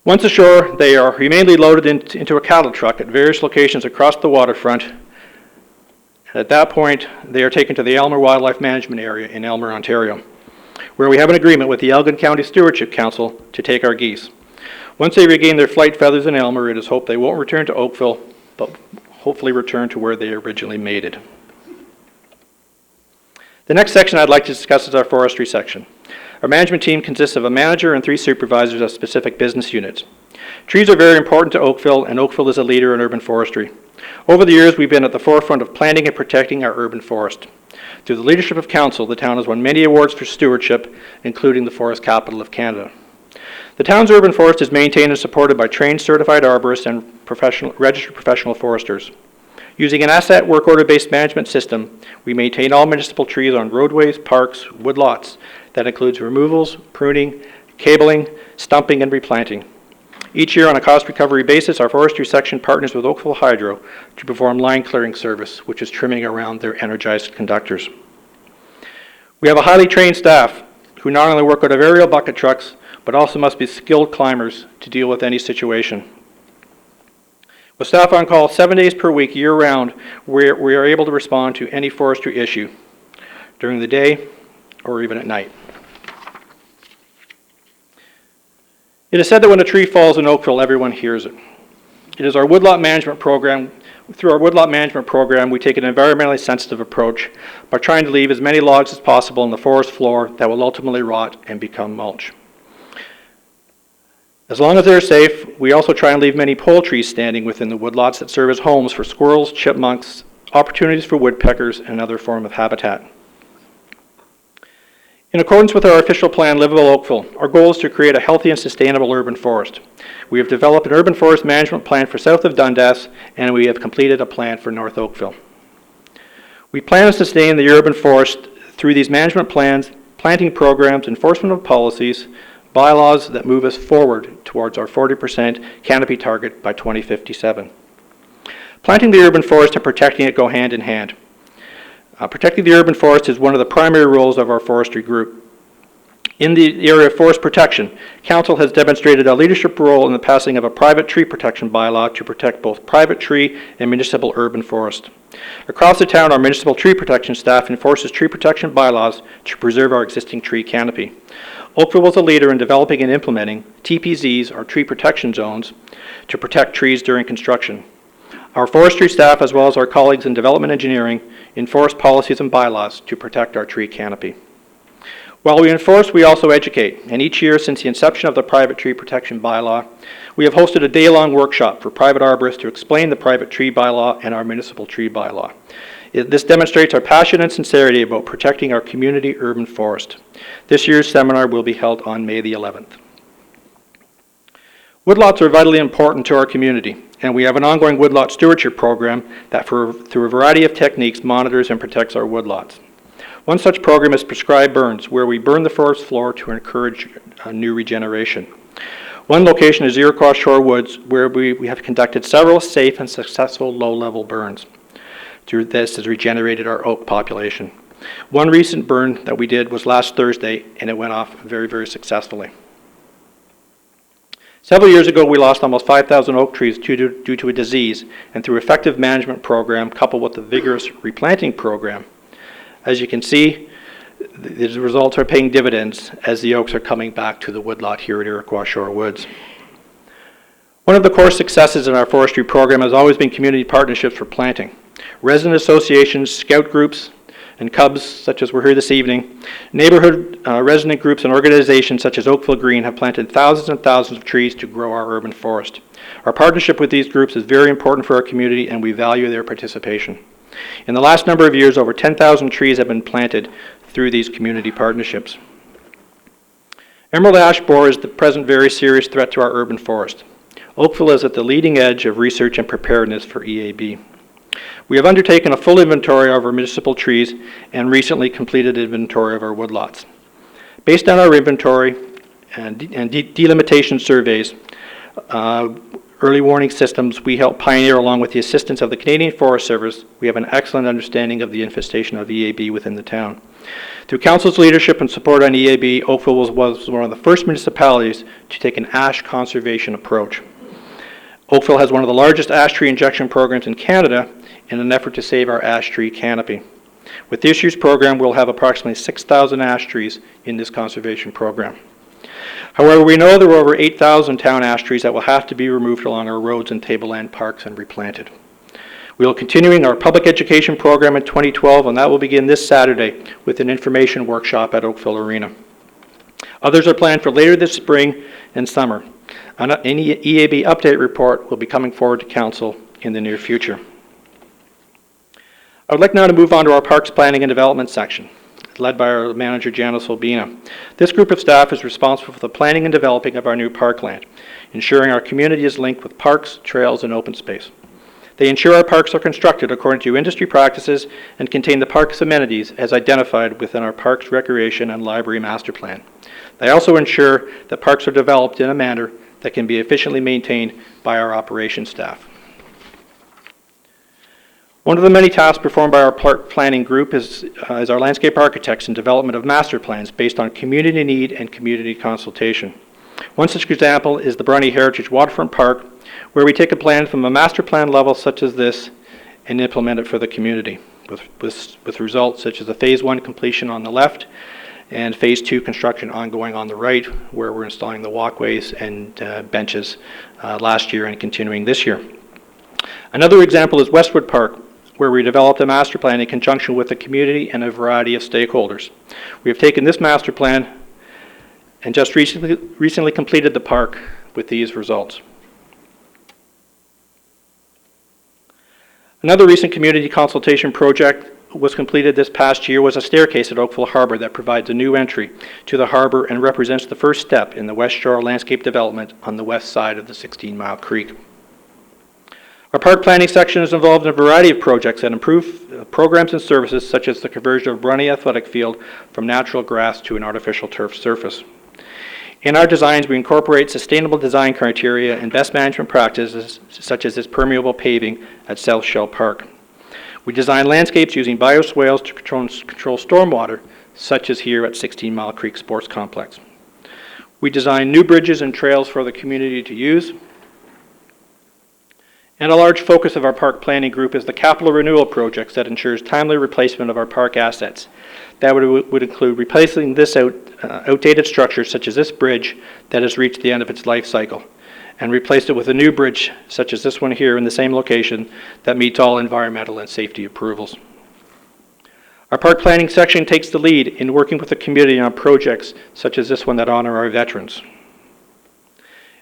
Once ashore, they are humanely loaded into a cattle truck at various locations across the waterfront. And at that point, they are taken to the Elmer Wildlife Management Area in Elmer, Ontario, where we have an agreement with the Elgin County Stewardship Council to take our geese. Once they regain their flight feathers in Elmer, it is hoped they won't return to Oakville, but hopefully return to where they originally mated. The next section I'd like to discuss is our forestry section. Our management team consists of a manager and 3 supervisors of specific business units. Trees are very important to Oakville, and Oakville is a leader in urban forestry. Over the years, we've been at the forefront of planting and protecting our urban forest. Through the leadership of council, the town has won many awards for stewardship, including the Forest Capital of Canada. The town's urban forest is maintained and supported by trained certified arborists and registered professional foresters. Using an asset work order-based management system, we maintain all municipal trees on roadways, parks, woodlots. That includes removals, pruning, cabling, stumping, and replanting. Each year on a cost recovery basis, our forestry section partners with Oakville Hydro to perform line clearing service, which is trimming around their energized conductors. We have a highly trained staff who not only work out of aerial bucket trucks, but also must be skilled climbers to deal with any situation. With staff on call 7 days per week, year-round, we are able to respond to any forestry issue during the day or even at night. It is said that when a tree falls in Oakville, everyone hears it. It is our woodlot management program. Through our woodlot management program, we take an environmentally sensitive approach by trying to leave as many logs as possible on the forest floor that will ultimately rot and become mulch. As long as they're safe, we also try and leave many pole trees standing within the woodlots that serve as homes for squirrels, chipmunks, opportunities for woodpeckers, and other form of habitat. In accordance with our official plan, Livable Oakville, our goal is to create a healthy and sustainable urban forest. We have developed an urban forest management plan for south of Dundas, and we have completed a plan for North Oakville. We plan to sustain the urban forest through these management plans, planting programs, enforcement of policies, bylaws that move us forward towards our 40% canopy target by 2057. Planting the urban forest and protecting it go hand in hand. Protecting the urban forest is one of the primary roles of our forestry group. In the area of forest protection, Council has demonstrated a leadership role in the passing of a private tree protection bylaw to protect both private tree and municipal urban forest. Across the town, our municipal tree protection staff enforces tree protection bylaws to preserve our existing tree canopy. Oakville was a leader in developing and implementing TPZs, or tree protection zones, to protect trees during construction. Our forestry staff, as well as our colleagues in development engineering, enforce policies and bylaws to protect our tree canopy. While we enforce, we also educate, and each year since the inception of the private tree protection bylaw, we have hosted a day-long workshop for private arborists to explain the private tree bylaw and our municipal tree bylaw. This demonstrates our passion and sincerity about protecting our community urban forest. This year's seminar will be held on May the 11th. Woodlots are vitally important to our community, and we have an ongoing woodlot stewardship program that through a variety of techniques monitors and protects our woodlots. One such program is prescribed burns, where we burn the forest floor to encourage new regeneration. One location is Iroquois Shore Woods, where we have conducted several safe and successful low-level burns. Through this has regenerated our oak population. One recent burn that we did was last Thursday, and it went off very, very successfully. Several years ago, we lost almost 5,000 oak trees due to a disease, and through effective management program coupled with a vigorous replanting program, as you can see, the results are paying dividends as the oaks are coming back to the woodlot here at Iroquois Shore Woods. One of the core successes in our forestry program has always been community partnerships for planting. Resident associations, scout groups, and clubs, such as we're here this evening, neighborhood resident groups and organizations such as Oakville Green have planted thousands and thousands of trees to grow our urban forest. Our partnership with these groups is very important for our community, and we value their participation. In the last number of years, over 10,000 trees have been planted through these community partnerships. Emerald ash borer is the present very serious threat to our urban forest. Oakville is at the leading edge of research and preparedness for EAB. We have undertaken a full inventory of our municipal trees and recently completed inventory of our woodlots. Based on our inventory and delimitation surveys, early warning systems we helped pioneer along with the assistance of the Canadian Forest Service, we have an excellent understanding of the infestation of EAB within the town. Through Council's leadership and support on EAB, Oakville was one of the first municipalities to take an ash conservation approach. Oakville has one of the largest ash tree injection programs in Canada in an effort to save our ash tree canopy. With this year's program, we'll have approximately 6,000 ash trees in this conservation program. However, we know there are over 8,000 town ash trees that will have to be removed along our roads and tableland parks and replanted. We will continuing our public education program in 2012, and that will begin this Saturday with an information workshop at Oakville Arena. Others are planned for later this spring and summer. Any EAB update report will be coming forward to Council in the near future. I would like now to move on to our Parks Planning and Development section, led by our manager, Janice Olbina. This group of staff is responsible for the planning and developing of our new parkland, ensuring our community is linked with parks, trails, and open space. They ensure our parks are constructed according to industry practices and contain the park's amenities as identified within our Parks, Recreation, and Library Master Plan. They also ensure that parks are developed in a manner that can be efficiently maintained by our operations staff. One of the many tasks performed by our park planning group is our landscape architects in development of master plans based on community need and community consultation. One such example is the Brownie Heritage Waterfront Park, where we take a plan from a master plan level such as this and implement it for the community, with results such as a Phase 1 completion on the left and Phase 2 construction ongoing on the right, where we're installing the walkways and benches last year and continuing this year. Another example is Westwood Park, where we developed a master plan in conjunction with the community and a variety of stakeholders. We have taken this master plan and just recently completed the park with these results. Another recent community consultation project was completed this past year was a staircase at Oakville Harbor that provides a new entry to the harbor and represents the first step in the West Shore landscape development on the west side of the 16 Mile Creek. Our park planning section is involved in a variety of projects that improve programs and services such as the conversion of Brunny Athletic Field from natural grass to an artificial turf surface. In our designs, we incorporate sustainable design criteria and best management practices such as this permeable paving at South Shell Park. We design landscapes using bioswales to control stormwater, such as here at 16 Mile Creek Sports Complex. We design new bridges and trails for the community to use. And a large focus of our park planning group is the capital renewal projects that ensures timely replacement of our park assets. That would include replacing this outdated structure, such as this bridge that has reached the end of its life cycle, and replace it with a new bridge, such as this one here in the same location, that meets all environmental and safety approvals. Our park planning section takes the lead in working with the community on projects such as this one that honor our veterans,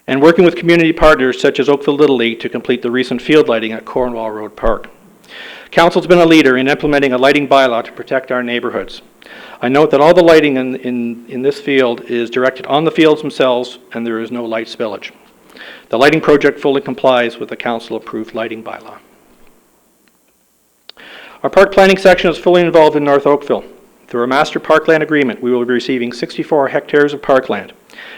and working with community partners such as Oakville Little League to complete the recent field lighting at Cornwall Road Park. Council's been a leader in implementing a lighting bylaw to protect our neighborhoods. I note that all the lighting in this field is directed on the fields themselves, and there is no light spillage. The lighting project fully complies with the council-approved lighting bylaw. Our park planning section is fully involved in North Oakville. Through our master parkland agreement, we will be receiving 64 hectares of parkland.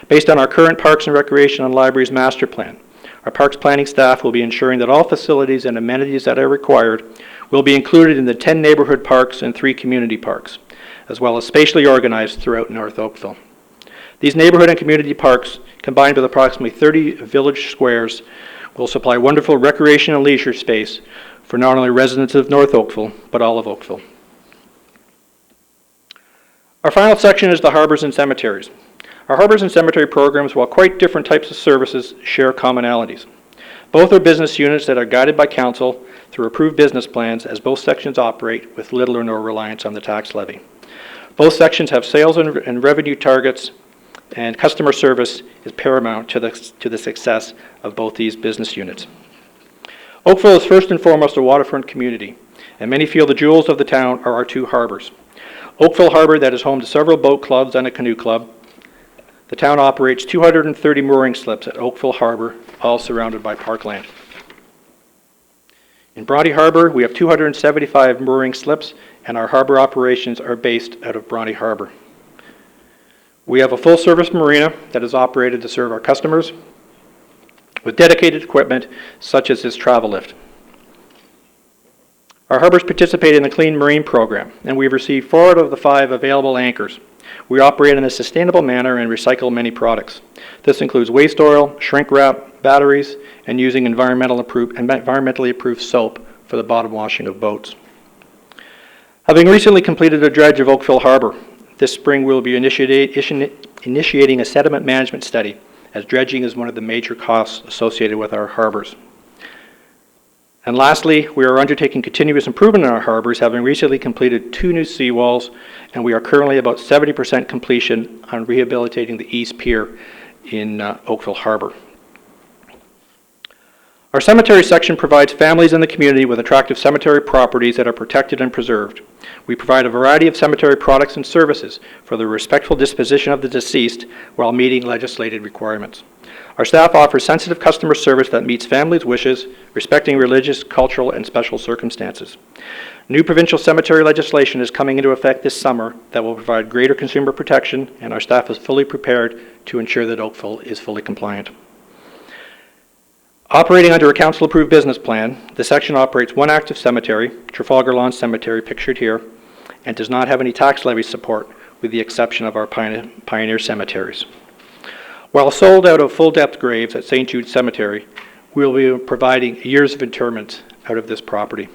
Based on our current Parks and Recreation and Libraries master plan, our parks planning staff will be ensuring that all facilities and amenities that are required will be included in the 10 neighborhood parks and 3 community parks, as well as spatially organized throughout North Oakville. These neighborhood and community parks, combined with approximately 30 village squares, will supply wonderful recreation and leisure space for not only residents of North Oakville, but all of Oakville. Our final section is the harbors and cemeteries. Our harbors and cemetery programs, while quite different types of services, share commonalities. Both are business units that are guided by council through approved business plans, as both sections operate with little or no reliance on the tax levy. Both sections have sales and revenue targets, and customer service is paramount to the success of both these business units. Oakville is first and foremost a waterfront community, and many feel the jewels of the town are our 2 harbors. Oakville Harbor, that is home to several boat clubs and a canoe club. The town operates 230 mooring slips at Oakville Harbor, all surrounded by parkland. In Bronte Harbor, we have 275 mooring slips, and our harbor operations are based out of Bronte Harbor. We have a full-service marina that is operated to serve our customers with dedicated equipment such as this travel lift. Our harbors participate in the Clean Marine Program, and we've received 4 out of the 5 available anchors. We operate in a sustainable manner and recycle many products. This includes waste oil, shrink wrap, batteries, and using environmentally approved soap for the bottom washing of boats. Having recently completed a dredge of Oakville Harbor, this spring we'll be initiating a sediment management study, as dredging is one of the major costs associated with our harbors. And lastly, we are undertaking continuous improvement in our harbors, having recently completed 2 new seawalls, and we are currently about 70% completion on rehabilitating the East Pier in Oakville Harbor. Our cemetery section provides families in the community with attractive cemetery properties that are protected and preserved. We provide a variety of cemetery products and services for the respectful disposition of the deceased while meeting legislated requirements. Our staff offers sensitive customer service that meets families' wishes, respecting religious, cultural, and special circumstances. New provincial cemetery legislation is coming into effect this summer that will provide greater consumer protection, and our staff is fully prepared to ensure that Oakville is fully compliant. Operating under a council-approved business plan, the section operates 1 active cemetery, Trafalgar Lawn Cemetery, pictured here, and does not have any tax levy support, with the exception of our pioneer cemeteries. While sold out of full-depth graves at St. Jude Cemetery, we will be providing years of interment out of this property.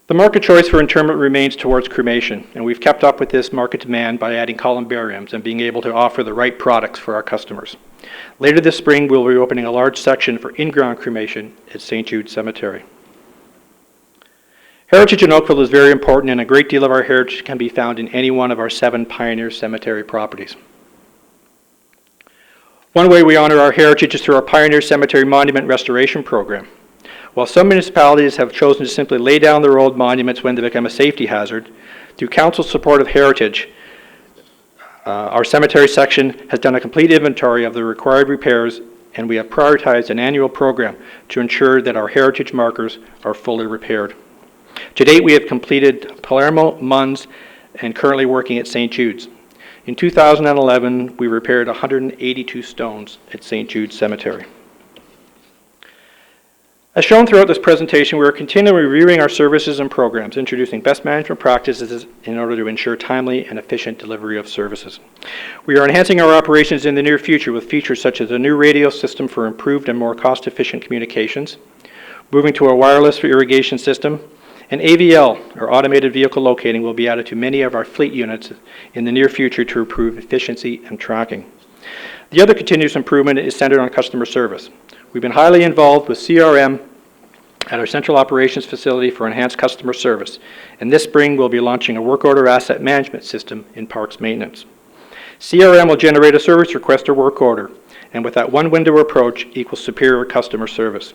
The market choice for interment remains towards cremation, and we've kept up with this market demand by adding columbariums and being able to offer the right products for our customers. Later this spring, we'll be opening a large section for in-ground cremation at St. Jude Cemetery. Heritage in Oakville is very important, and a great deal of our heritage can be found in any one of our 7 pioneer cemetery properties. One way we honor our heritage is through our Pioneer Cemetery Monument Restoration Program. While some municipalities have chosen to simply lay down their old monuments when they become a safety hazard, through council support of heritage, our cemetery section has done a complete inventory of the required repairs, and we have prioritized an annual program to ensure that our heritage markers are fully repaired. To date, we have completed Palermo, Munns, and currently working at St. Jude's. In 2011, we repaired 182 stones at St. Jude's Cemetery. As shown throughout this presentation, we are continually reviewing our services and programs, introducing best management practices in order to ensure timely and efficient delivery of services. We are enhancing our operations in the near future with features such as a new radio system for improved and more cost-efficient communications, moving to a wireless irrigation system, and AVL, or automated vehicle locating, will be added to many of our fleet units in the near future to improve efficiency and tracking. The other continuous improvement is centered on customer service. We've been highly involved with CRM at our central operations facility for enhanced customer service, and this spring we'll be launching a work order asset management system in parks maintenance. CRM will generate a service request or work order, and with that one-window approach equals superior customer service.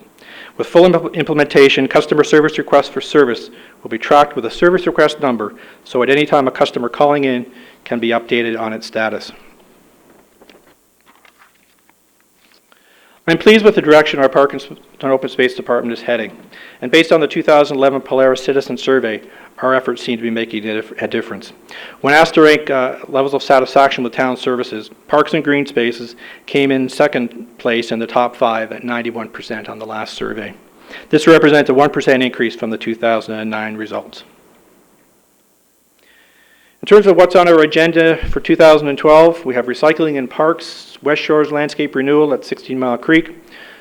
With full implementation, customer service requests for service will be tracked with a service request number, so at any time a customer calling in can be updated on its status. I'm pleased with the direction our Park and Open Space Department is heading, and based on the 2011 Polaris Citizen Survey, our efforts seem to be making a difference. When asked to rank levels of satisfaction with town services, Parks and Green Spaces came in second place in the top 5 at 91% on the last survey. This represents a 1% increase from the 2009 results. In terms of what's on our agenda for 2012, we have recycling in parks, West Shores landscape renewal at 16 Mile Creek,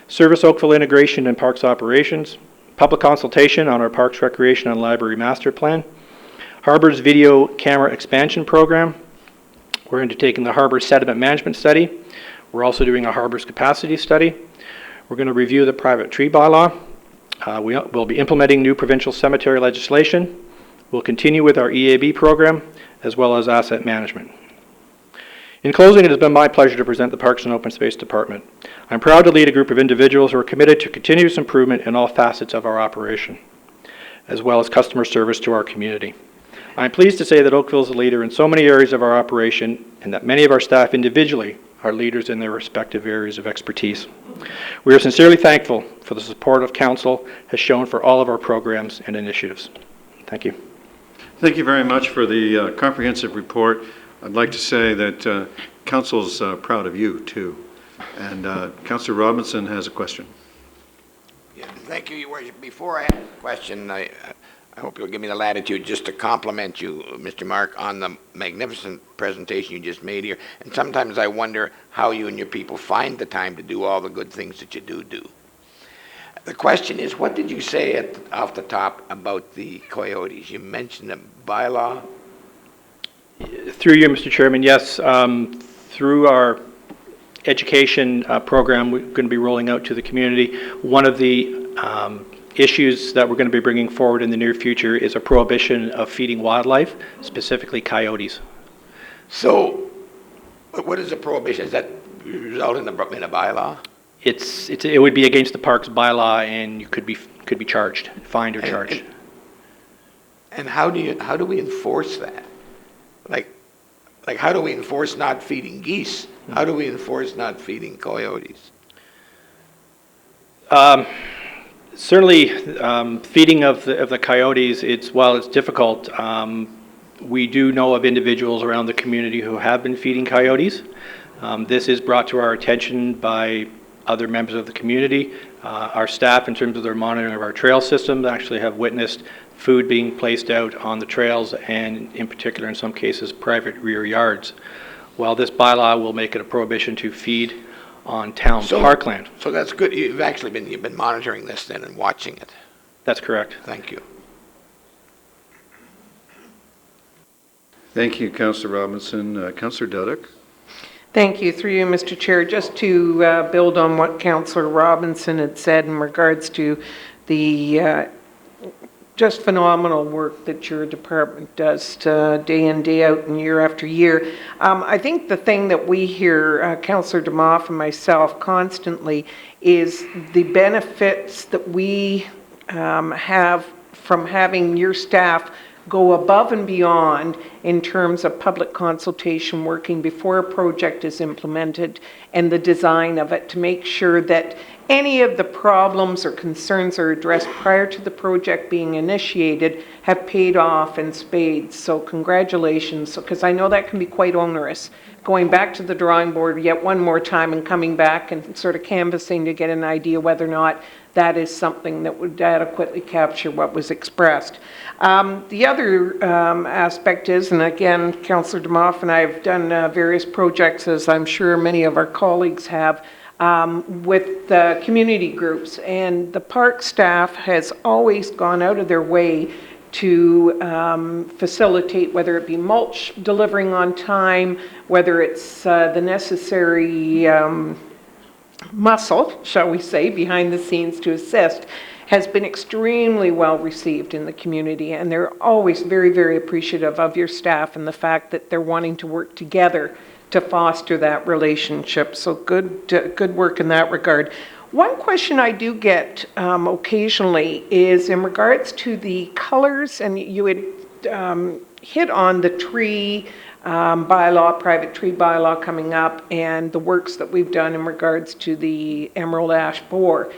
Service Oakville integration in parks operations, public consultation on our Parks, Recreation, and Library Master Plan, Harbor's video camera expansion program. We're undertaking the Harbor sediment management study. We're also doing a Harbor's capacity study. We're going to review the private tree bylaw. We'll be implementing new provincial cemetery legislation. We'll continue with our EAB program, as well as asset management. In closing, it has been my pleasure to present the Parks and Open Space Department. I'm proud to lead a group of individuals who are committed to continuous improvement in all facets of our operation, as well as customer service to our community. I'm pleased to say that Oakville is a leader in so many areas of our operation, and that many of our staff individually are leaders in their respective areas of expertise. We are sincerely thankful for the support of Council has shown for all of our programs and initiatives. Thank you. Thank you very much for the comprehensive report. I'd like to say that Council's proud of you, too. And Councillor Robinson has a question. Yeah, thank you, Your Worship. Before I ask a question, I hope you'll give me the latitude just to compliment you, Mr. Mark, on the magnificent presentation you just made here. And sometimes I wonder how you and your people find the time to do all the good things that you do. The question is, what did you say off the top about the coyotes? You mentioned a bylaw? Through you, Mr. Chairman, yes. Through our education program we're going to be rolling out to the community, one of the issues that we're going to be bringing forward in the near future is a prohibition of feeding wildlife, specifically coyotes. So, what is a prohibition? Does that result in a bylaw? It would be against the park's bylaw, and you could be charged, fined or charged. And how do we enforce that? Like how do we enforce not feeding geese? How do we enforce not feeding coyotes? Certainly, feeding of the coyotes, it's difficult. We do know of individuals around the community who have been feeding coyotes. This is brought to our attention by other members of the community. Our staff, in terms of their monitoring of our trail system, actually have witnessed food being placed out on the trails, and in particular, in some cases, private rear yards. While this bylaw will make it a prohibition to feed on town parkland. So that's good. You've been monitoring this then and watching it. That's correct. Thank you. Thank you, Councillor Robinson. Councillor Dudek. Thank you. Through you, Mr. Chair, just to build on what Councillor Robinson had said in regards to the just phenomenal work that your department does day in, day out, and year after year. I think the thing that we hear, Councillor DeMoff and myself, constantly is the benefits that we have from having your staff go above and beyond in terms of public consultation, working before a project is implemented, and the design of it to make sure that any of the problems or concerns are addressed prior to the project being initiated have paid off in spades. So congratulations, because I know that can be quite onerous. Going back to the drawing board yet one more time and coming back and sort of canvassing to get an idea whether or not that is something that would adequately capture what was expressed. The other aspect is, and again, Councillor DeMoff and I have done various projects, as I'm sure many of our colleagues have, with community groups, and the park staff has always gone out of their way to facilitate, whether it be mulch delivering on time, whether it's the necessary muscle, shall we say, behind the scenes to assist, has been extremely well received in the community, and they're always very, very appreciative of your staff and the fact that they're wanting to work together to foster that relationship. So good work in that regard. One question I do get occasionally is in regards to the colors, and you had hit on the tree bylaw, private tree bylaw coming up, and the works that we've done in regards to the emerald ash borer.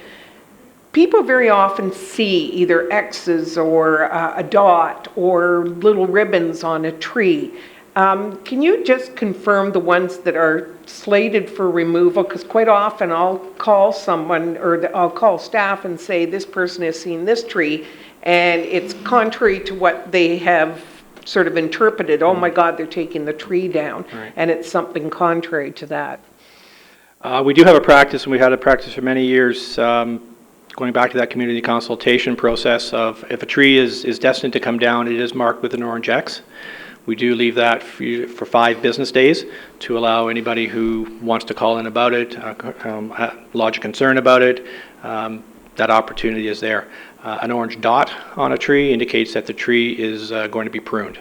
People very often see either X's or a dot or little ribbons on a tree. Can you just confirm the ones that are slated for removal? Because quite often I'll call someone or I'll call staff and say this person has seen this tree and it's contrary to what they have sort of interpreted. Oh my God, they're taking the tree down. Right. And it's something contrary to that. We do have a practice, and we had a practice for many years, going back to that community consultation process of if a tree is destined to come down, it is marked with an orange X. We do leave that for 5 business days to allow anybody who wants to call in about it, lodge a concern about it, that opportunity is there. An orange dot on a tree indicates that the tree is going to be pruned.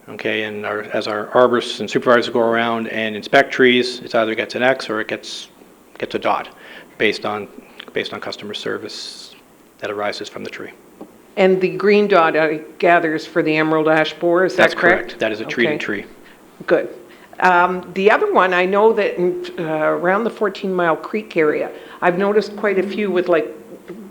Okay, and as our arborists and supervisors go around and inspect trees, it either gets an X or it gets a dot based on customer service that arises from the tree. And the green dot, I gather, is for the emerald ash borer, is that correct? That's correct. That is a treated tree. Good. The other one, I know that around the 14 Mile Creek area, I've noticed quite a few with like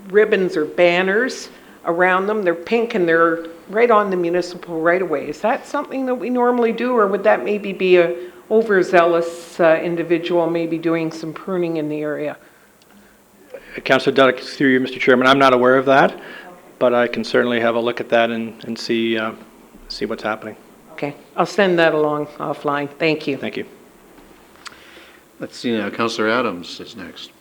ribbons or banners around them. They're pink and they're right on the municipal right-of-way. Is that something that we normally do, or would that maybe be a overzealous individual maybe doing some pruning in the area? Councillor Duddick, through you, Mr. Chairman, I'm not aware of that, but I can certainly have a look at that and see what's happening. Okay, I'll send that along offline. Thank you. Thank you. Let's see now, Councillor Adams is next.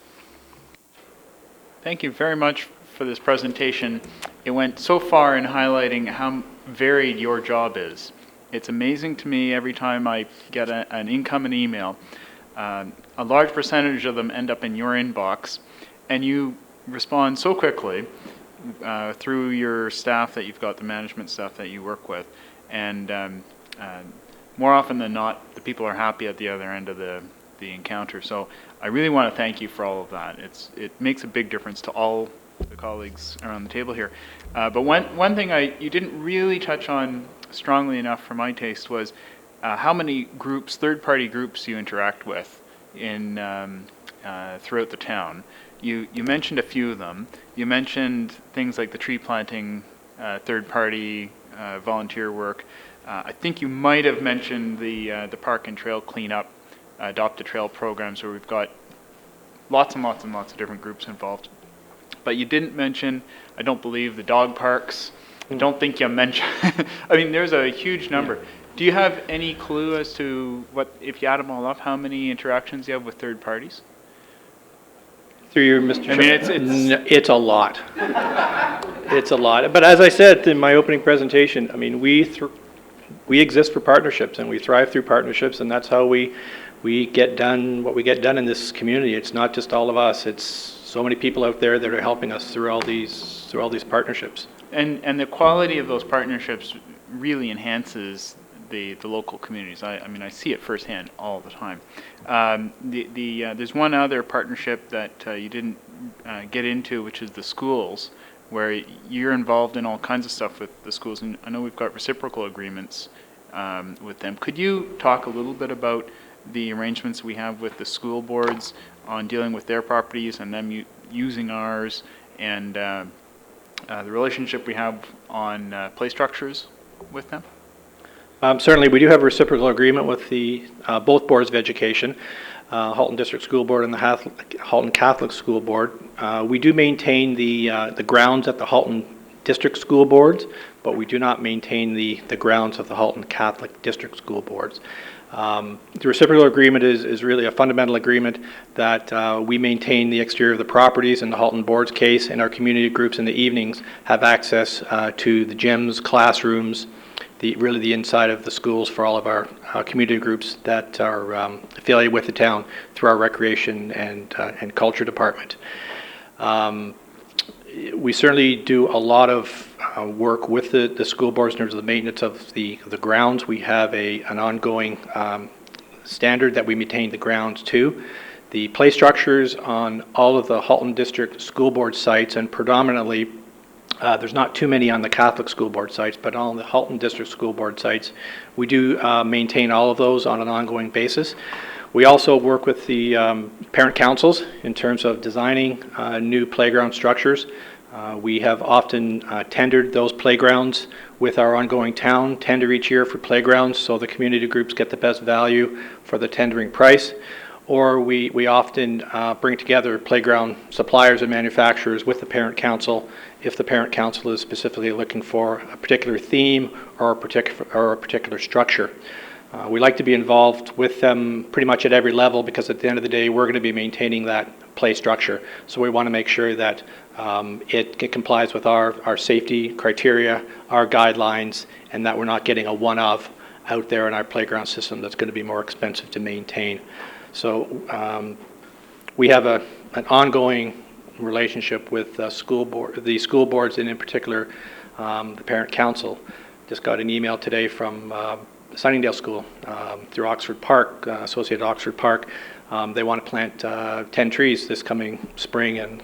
Thank you very much for this presentation. It went so far in highlighting how varied your job is. It's amazing to me every time I get an incoming email. A large percentage of them end up in your inbox, and you respond so quickly through your staff that you've got, the management staff that you work with, and more often than not, the people are happy at the other end of the encounter. So I really want to thank you for all of that. It makes a big difference to all the colleagues around the table here. But one thing you didn't really touch on strongly enough for my taste was how many groups, third-party groups, you interact with in throughout the town. You mentioned a few of them. You mentioned things like the tree planting, third-party volunteer work. I think you might have mentioned the park and trail cleanup, adopt a trail programs, where we've got lots and lots and lots of different groups involved. But you didn't mention, I don't believe, the dog parks. I don't think you mentioned, I mean, there's a huge number. Yeah. Do you have any clue as to what, if you add them all up, how many interactions you have with third parties? Through you, Mr. Chairman. I mean, it's a lot. It's a lot. But as I said in my opening presentation, I mean, we exist for partnerships, and we thrive through partnerships, and that's how we get done what we get done in this community. It's not just all of us. It's so many people out there that are helping us through all these partnerships. And the quality of those partnerships really enhances the local communities. I mean, I see it firsthand all the time. There's one other partnership that you didn't get into, which is the schools, where you're involved in all kinds of stuff with the schools, and I know we've got reciprocal agreements with them. Could you talk a little bit about the arrangements we have with the school boards on dealing with their properties and them using ours, and the relationship we have on play structures with them? Certainly, we do have a reciprocal agreement with the both boards of education, Halton District School Board and the Halton Catholic School Board. We do maintain the grounds at the Halton District School Boards, but we do not maintain the grounds of the Halton Catholic District School Boards. The reciprocal agreement is really a fundamental agreement that we maintain the exterior of the properties. In the Halton Board's case, and our community groups in the evenings have access to the gyms, classrooms, really the inside of the schools for all of our community groups that are affiliated with the town through our recreation and culture department. We certainly do a lot of work with the school boards in terms of the maintenance of the grounds. We have an ongoing standard that we maintain the grounds to. The play structures on all of the Halton District School Board sites, and predominantly, there's not too many on the Catholic School Board sites, but on the Halton District School Board sites, we do maintain all of those on an ongoing basis. We also work with the parent councils in terms of designing new playground structures. We have often tendered those playgrounds with our ongoing town tender each year for playgrounds, so the community groups get the best value for the tendering price. Or we often bring together playground suppliers and manufacturers with the parent council if the parent council is specifically looking for a particular theme or a particular structure. We like to be involved with them pretty much at every level, because at the end of the day, we're going to be maintaining that play structure. So we want to make sure that it complies with our safety criteria, our guidelines, and that we're not getting a one-off out there in our playground system that's going to be more expensive to maintain. So we have an ongoing relationship with the school boards, and in particular the parent council. Just got an email today from Sunningdale School through Oxford Park, Associated Oxford Park. They want to plant 10 trees this coming spring, and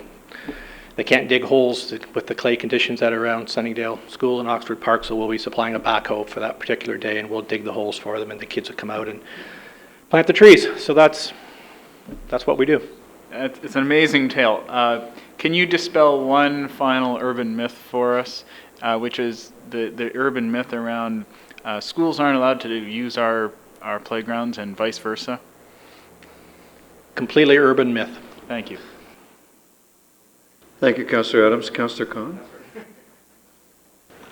they can't dig holes with the clay conditions that are around Sunningdale School and Oxford Park, so we'll be supplying a backhoe for that particular day, and we'll dig the holes for them, and the kids will come out and plant the trees. So that's what we do. It's an amazing tale. Can you dispel one final urban myth for us, which is the urban myth around schools aren't allowed to use our playgrounds and vice versa? Completely urban myth. Thank you. Thank you, Councillor Adams. Councillor Khan?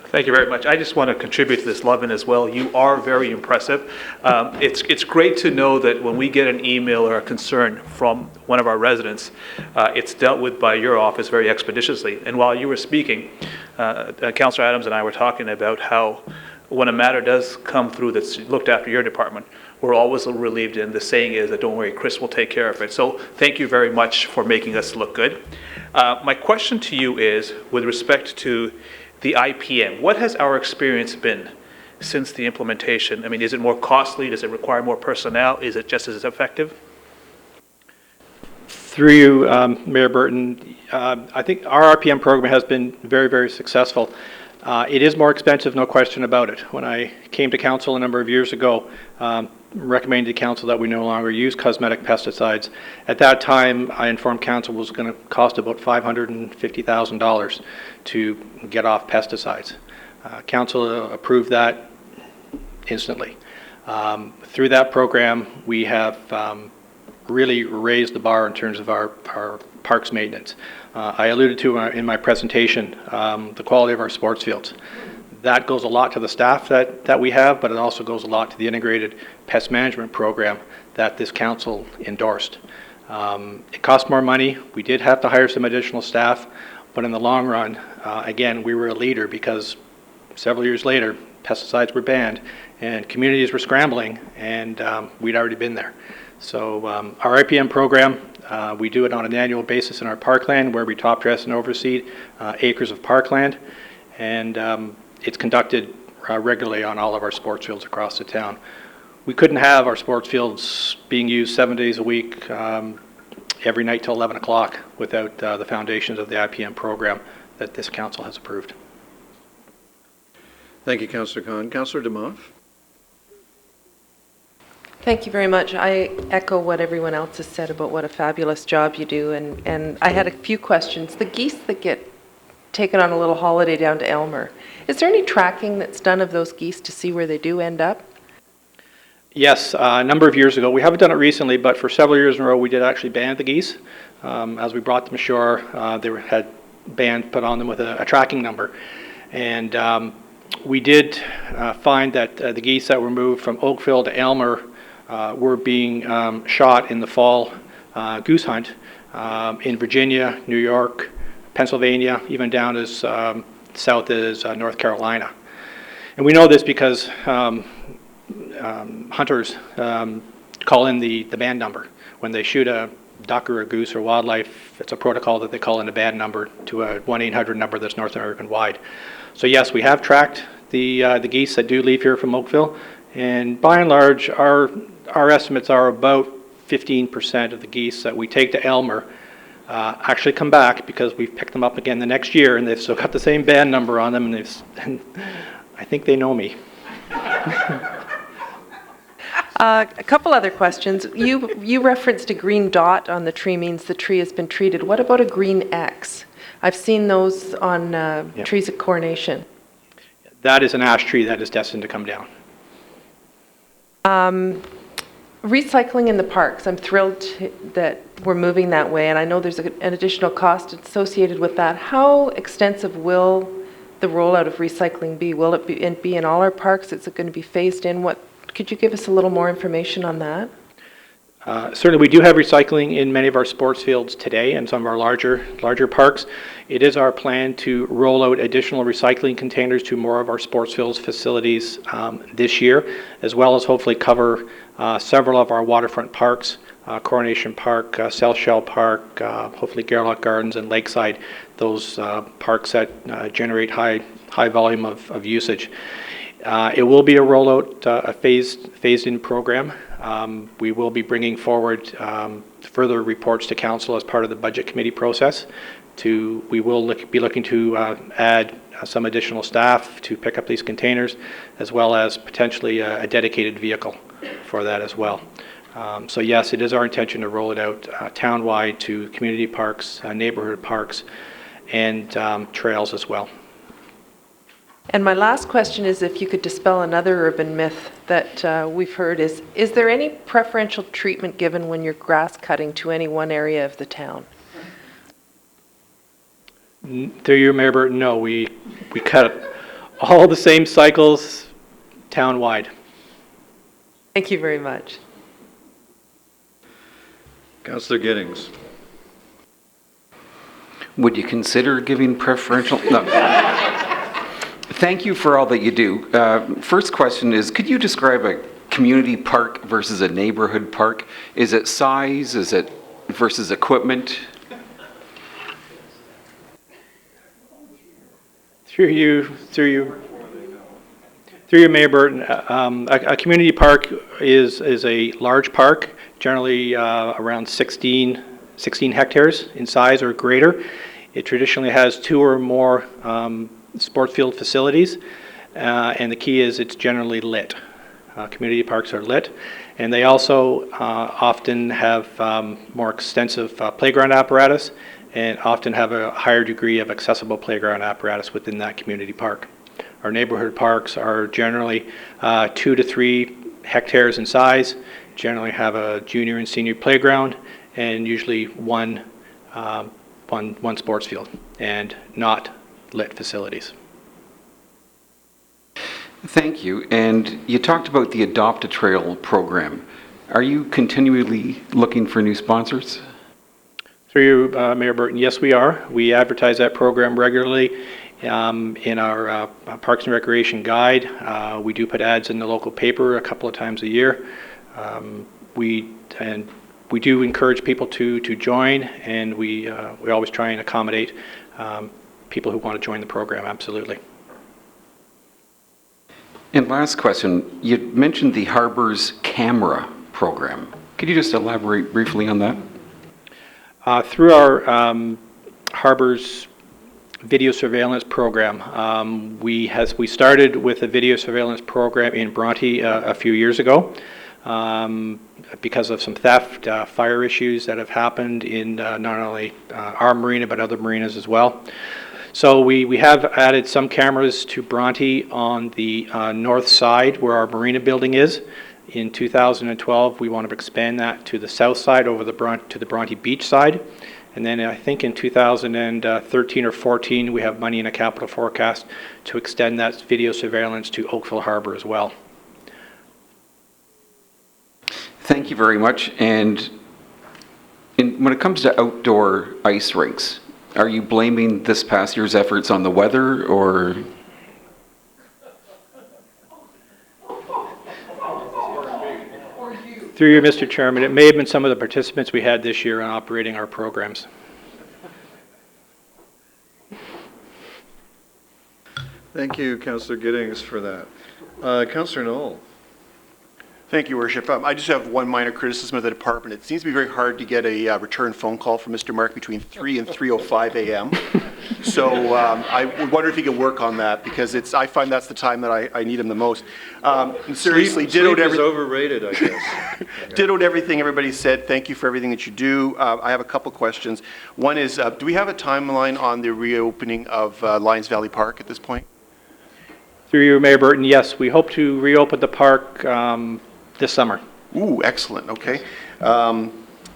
Thank you very much. I just want to contribute to this, Lovin, as well. You are very impressive. It's great to know that when we get an email or a concern from one of our residents, it's dealt with by your office very expeditiously. And while you were speaking, Councillor Adams and I were talking about how when a matter does come through that's looked after your department, we're always relieved, and the saying is that don't worry, Chris will take care of it. So thank you very much for making us look good. My question to you is, with respect to the IPM, what has our experience been since the implementation? I mean, is it more costly? Does it require more personnel? Is it just as effective? Through you, Mayor Burton, I think our RPM program has been very, very successful. It is more expensive, no question about it. When I came to council a number of years ago, recommended to council that we no longer use cosmetic pesticides. At that time, I informed council it was going to cost about $550,000 to get off pesticides. Council approved that instantly. Through that program, we have really raised the bar in terms of our parks maintenance. I alluded to in my presentation the quality of our sports fields. That goes a lot to the staff that we have, but it also goes a lot to the integrated pest management program that this council endorsed. It cost more money. We did have to hire some additional staff, but in the long run, again, we were a leader because several years later, pesticides were banned and communities were scrambling, and we'd already been there. So our IPM program, we do it on an annual basis in our parkland where we top dress and overseed acres of parkland, and it's conducted regularly on all of our sports fields across the town. We couldn't have our sports fields being used 7 days a week, every night till 11 o'clock without the foundations of the IPM program that this council has approved. Thank you, Councillor Khan. Councillor DeMoff? Thank you very much. I echo what everyone else has said about what a fabulous job you do, and I had a few questions. The geese that get taken on a little holiday down to Aylmer, is there any tracking that's done of those geese to see where they do end up? Yes, a number of years ago. We haven't done it recently, but for several years in a row we did actually ban the geese. As we brought them ashore, they had band put on them with a tracking number. And we did find that the geese that were moved from Oakville to Aylmer were being shot in the fall goose hunt in Virginia, New York, Pennsylvania, even down as south as North Carolina. And we know this because hunters call in the band number. When they shoot a duck or a goose or wildlife, it's a protocol that they call in a band number to a 1-800 number that's North American wide. So yes, we have tracked the geese that do leave here from Oakville, and by and large, our our estimates are about 15% of the geese that we take to Elmer actually come back, because we've picked them up again the next year, and they've still got the same band number on them, and I think they know me. A couple other questions. You referenced a green dot on the tree means the tree has been treated. What about a green X? I've seen those on trees at Coronation. That is an ash tree that is destined to come down. Recycling in the parks. I'm thrilled that we're moving that way, and I know there's an additional cost associated with that. How extensive will the rollout of recycling be? Will it be in all our parks? Is it going to be phased in? Could you give us a little more information on that? Certainly, we do have recycling in many of our sports fields today and some of our larger parks. It is our plan to roll out additional recycling containers to more of our sports fields facilities this year, as well as hopefully cover several of our waterfront parks, Coronation Park, South Shell Park, hopefully Gerlach Gardens and Lakeside, those parks that generate high volume of usage. It will be a rollout, a phased-in program. We will be bringing forward further reports to council as part of the budget committee process. We will be looking to add some additional staff to pick up these containers, as well as potentially a dedicated vehicle for that as well. So yes, it is our intention to roll it out town-wide to community parks, neighborhood parks, and trails as well. And my last question is, if you could dispel another urban myth that we've heard, is there any preferential treatment given when you're grass cutting to any one area of the town? Through you, Mayor Burton, no. We cut all the same cycles town-wide. Thank you very much. Councillor Giddings. Would you consider giving preferential? No. Thank you for all that you do. First question is, could you describe a community park versus a neighborhood park? Is it size? Is it versus equipment? Through you, Mayor Burton, a community park is a large park, generally around 16 hectares in size or greater. It traditionally has 2 or more sports field facilities, and the key is it's generally lit. Community parks are lit, and they also often have more extensive playground apparatus, and often have a higher degree of accessible playground apparatus within that community park. Our neighborhood parks are generally 2 to 3 hectares in size, generally have a junior and senior playground, and usually one sports field, and not lit facilities. Thank you. And you talked about the Adopt a Trail program. Are you continually looking for new sponsors? Through you, Mayor Burton, yes, we are. We advertise that program regularly in our Parks and Recreation Guide. We do put ads in the local paper a couple of times a year. We do encourage people to join, and we always try and accommodate people who want to join the program, absolutely. And last question, you mentioned the Harbor's camera program. Could you just elaborate briefly on that? Through our Harbor's video surveillance program, we started with a video surveillance program in Bronte a few years ago. Because of some theft, fire issues that have happened in not only our marina but other marinas as well. So we have added some cameras to Bronte on the north side where our marina building is. In 2012, we want to expand that to the south side over to the Bronte Beach side. And then I think in 2013 or 14, we have money in a capital forecast to extend that video surveillance to Oakville Harbor as well. Thank you very much. And when it comes to outdoor ice rinks, are you blaming this past year's efforts on the weather, or? Through you, Mr. Chairman, it may have been some of the participants we had this year in operating our programs. Thank you, Councillor Giddings, for that. Councillor Knoll. Thank you, Worship. I just have one minor criticism of the department. It seems to be very hard to get a return phone call from Mr. Mark between 3 and 3:05 a.m. So I would wonder if he could work on that, because I find that's the time that I need him the most. And seriously, Sleep is overrated, I guess. dittoed everything everybody said. Thank you for everything that you do. I have a couple questions. One is, do we have a timeline on the reopening of Lions Valley Park at this point? Through you, Mayor Burton, yes, we hope to reopen the park this summer. Ooh, excellent, okay.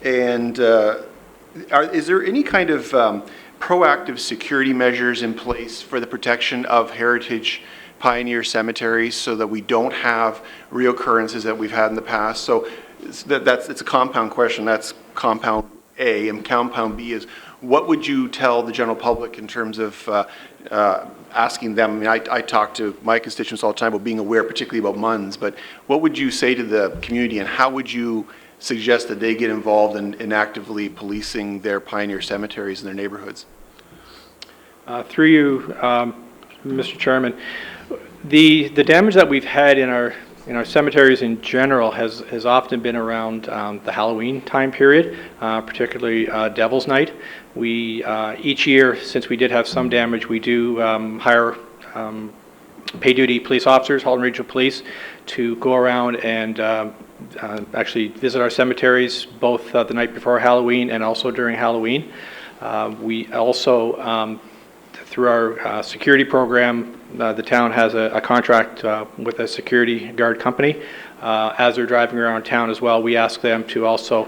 Is there any kind of proactive security measures in place for the protection of heritage pioneer cemeteries so that we don't have reoccurrences that we've had in the past? So it's a compound question. That's compound A. And compound B is, what would you tell the general public in terms of asking them? I mean, I talk to my constituents all the time about being aware, particularly about MUNs, but what would you say to the community, and how would you suggest that they get involved in actively policing their pioneer cemeteries in their neighborhoods? Through you, Mr. Chairman, the damage that we've had in our cemeteries in general has often been around the Halloween time period, particularly Devil's Night. We each year, since we did have some damage, we do hire pay duty police officers, Halton Regional Police, to go around and actually visit our cemeteries both the night before Halloween and also during Halloween. We also, through our security program, the town has a contract with a security guard company. As they're driving around town as well, we ask them to also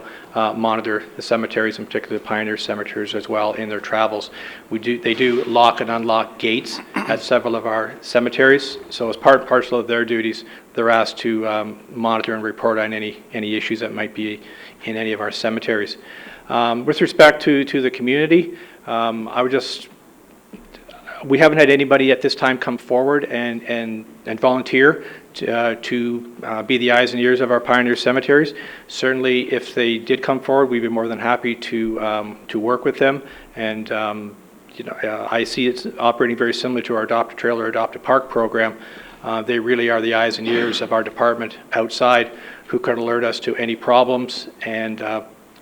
monitor the cemeteries, in particular the pioneer cemeteries as well, in their travels. They do lock and unlock gates at several of our cemeteries. So as part and parcel of their duties, they're asked to monitor and report on any issues that might be in any of our cemeteries. With respect to the community, we haven't had anybody at this time come forward and volunteer to be the eyes and ears of our pioneer cemeteries. Certainly, if they did come forward, we'd be more than happy to work with them. And I see it's operating very similar to our Adopt a Trail or Adopt a Park program. They really are the eyes and ears of our department outside, who could alert us to any problems and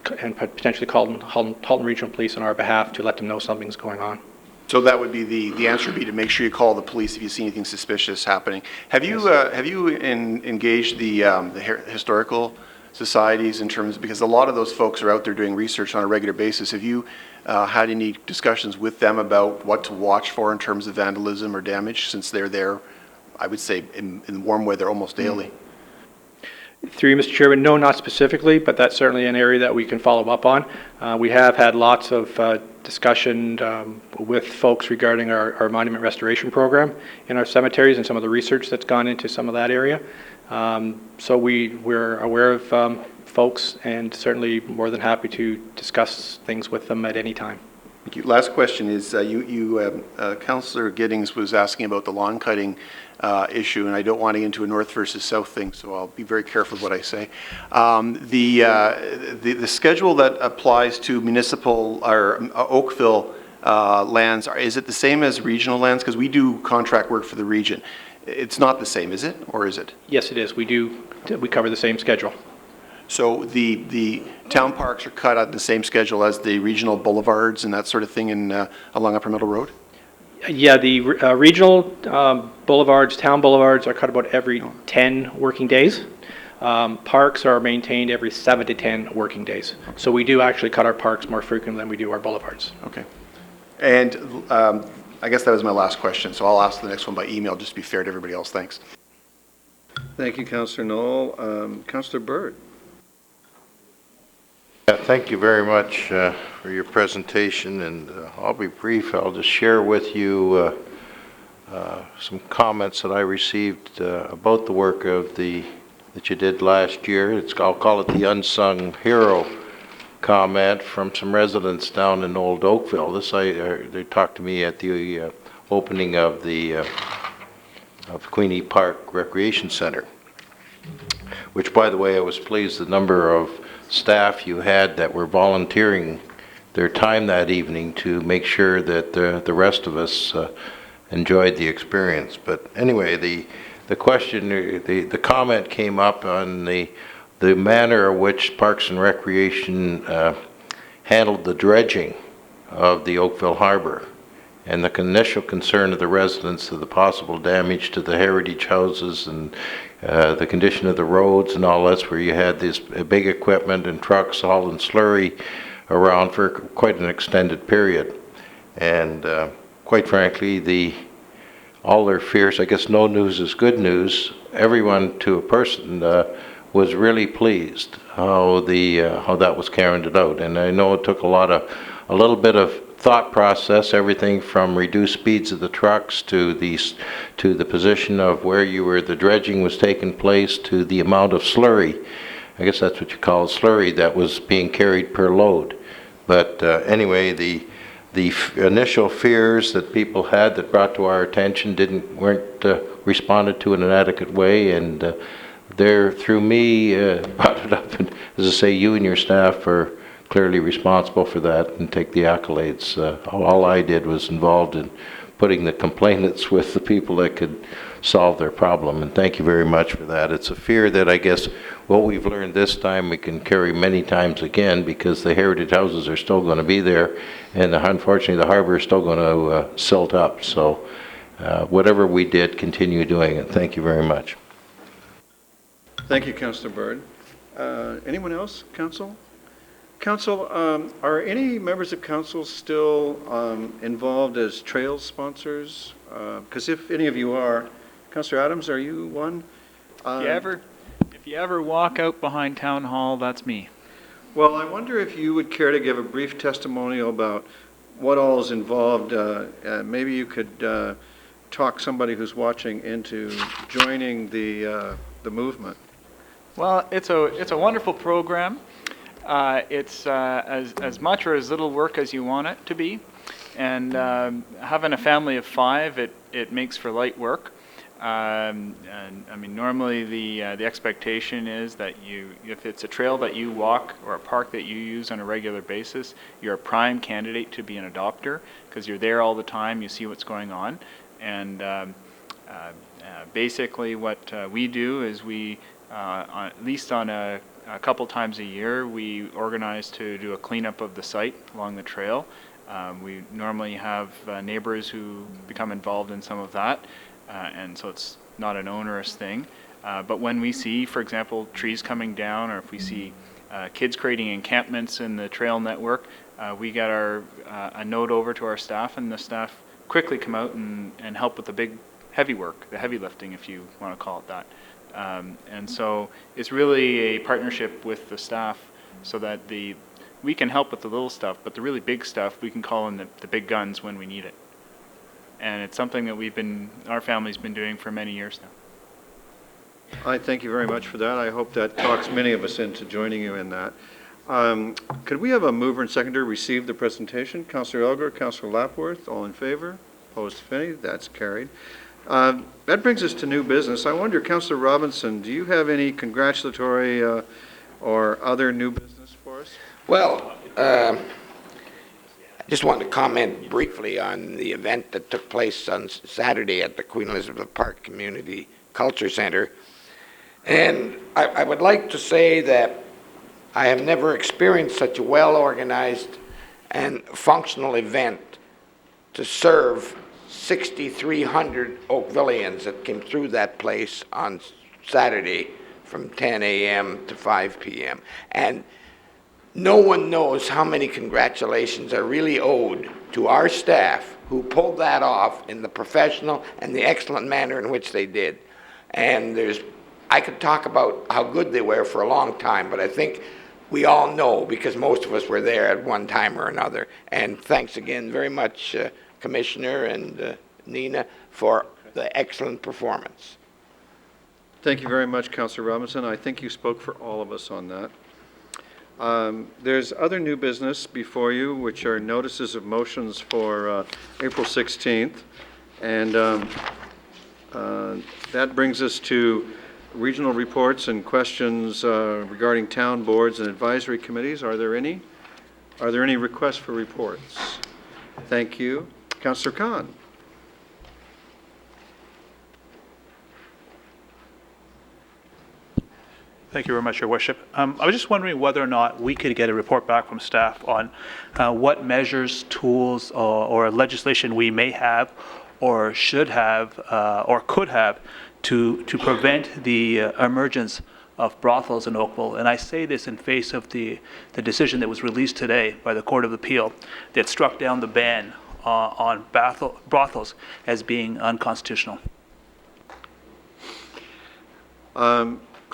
potentially call Halton Regional Police on our behalf to let them know something's going on. So that would be the answer would be to make sure you call the police if you see anything suspicious happening. Have you engaged the historical societies in terms, because a lot of those folks are out there doing research on a regular basis. Have you had any discussions with them about what to watch for in terms of vandalism or damage, since they're there, I would say, in warm weather almost daily? Through you, Mr. Chairman, no, not specifically, but that's certainly an area that we can follow up on. We have had lots of discussion with folks regarding our monument restoration program in our cemeteries and some of the research that's gone into some of that area. So we're aware of folks and certainly more than happy to discuss things with them at any time. Thank you. Last question is, Councillor Giddings was asking about the lawn cutting issue, and I don't want to get into a north versus south thing, so I'll be very careful with what I say. The schedule that applies to municipal or Oakville lands, is it the same as regional lands? Because we do contract work for the region. It's not the same, is it, or is it? Yes, it is. We cover the same schedule. So the town parks are cut on the same schedule as the regional boulevards and that sort of thing along Upper Middle Road? Yeah, the regional boulevards, town boulevards are cut about every 10 working days. Parks are maintained every 7 to 10 working days. So we do actually cut our parks more frequently than we do our boulevards. Okay. And I guess that was my last question, so I'll ask the next one by email just to be fair to everybody else. Thanks. Thank you, Councillor Knoll. Councillor Bird. Thank you very much for your presentation, and I'll be brief. I'll just share with you some comments that I received about the work that you did last year. I'll call it the unsung hero comment from some residents down in Old Oakville. They talked to me at the opening of the Queenie Park Recreation Center, which, by the way, I was pleased the number of staff you had that were volunteering their time that evening to make sure that the rest of us enjoyed the experience. But anyway, the question, the comment came up on the manner in which Parks and Recreation handled the dredging of the Oakville Harbor, and the initial concern of the residents of the possible damage to the heritage houses and the condition of the roads and all that's where you had this big equipment and trucks hauling slurry around for quite an extended period. And quite frankly, all their fears, I guess no news is good news. Everyone to a person was really pleased how that was carried out. And I know it took a little bit of thought process, everything from reduced speeds of the trucks to the position of where the dredging was taking place to the amount of slurry. I guess that's what you call slurry that was being carried per load. But anyway, the initial fears that people had that brought to our attention weren't responded to in an adequate way, and through me brought it up. And as I say, you and your staff are clearly responsible for that and take the accolades. All I did was involved in putting the complainants with the people that could solve their problem, and thank you very much for that. It's a fear that I guess what we've learned this time we can carry many times again, because the heritage houses are still going to be there, and unfortunately the harbor is still going to silt up. So whatever we did, continue doing it. Thank you very much. Thank you, Councillor Bird. Anyone else, Council? Council, are any members of Council still involved as trail sponsors? Because if any of you are, Councillor Adams, are you one? If you ever walk out behind Town Hall, that's me. Well, I wonder if you would care to give a brief testimonial about what all is involved. Maybe you could talk somebody who's watching into joining the movement. Well, it's a wonderful program. It's as much or as little work as you want it to be, and having a family of 5, it makes for light work. And I mean, normally the expectation is that if it's a trail that you walk or a park that you use on a regular basis, you're a prime candidate to be an adopter, because you're there all the time, you see what's going on. And basically what we do is at least on a couple times a year, we organize to do a cleanup of the site along the trail. We normally have neighbors who become involved in some of that, and so it's not an onerous thing. But when we see, for example, trees coming down, or if we see kids creating encampments in the trail network, we get a note over to our staff, and the staff quickly come out and help with the big heavy work, the heavy lifting, if you want to call it that. And so it's really a partnership with the staff, so that we can help with the little stuff, but the really big stuff, we can call in the big guns when we need it. And it's something that our family's been doing for many years now. I thank you very much for that. I hope that talks many of us into joining you in that. Could we have a mover and seconder receive the presentation? Councillor Elgar, Councillor Lapworth, all in favor? Opposed, if any? That's carried. That brings us to new business. I wonder, Councillor Robinson, do you have any congratulatory or other new business for us? Well, I just wanted to comment briefly on the event that took place on Saturday at the Queen Elizabeth Park Community Culture Center. And I would like to say that I have never experienced such a well-organized and functional event to serve 6,300 Oakvillians that came through that place on Saturday from 10 a.m. to 5 p.m. And no one knows how many congratulations are really owed to our staff who pulled that off in the professional and the excellent manner in which they did. And I could talk about how good they were for a long time, but I think we all know, because most of us were there at one time or another. And thanks again very much, Commissioner and Nina, for the excellent performance. Thank you very much, Councillor Robinson. I think you spoke for all of us on that. There's other new business before you, which are notices of motions for April 16th. And that brings us to regional reports and questions regarding town boards and advisory committees. Are there any? Are there any requests for reports? Thank you. Councillor Khan. Thank you very much, Your Worship. I was just wondering whether or not we could get a report back from staff on what measures, tools, or legislation we may have, or should have, or could have to prevent the emergence of brothels in Oakville. And I say this in face of the decision that was released today by the Court of Appeal that struck down the ban on brothels as being unconstitutional.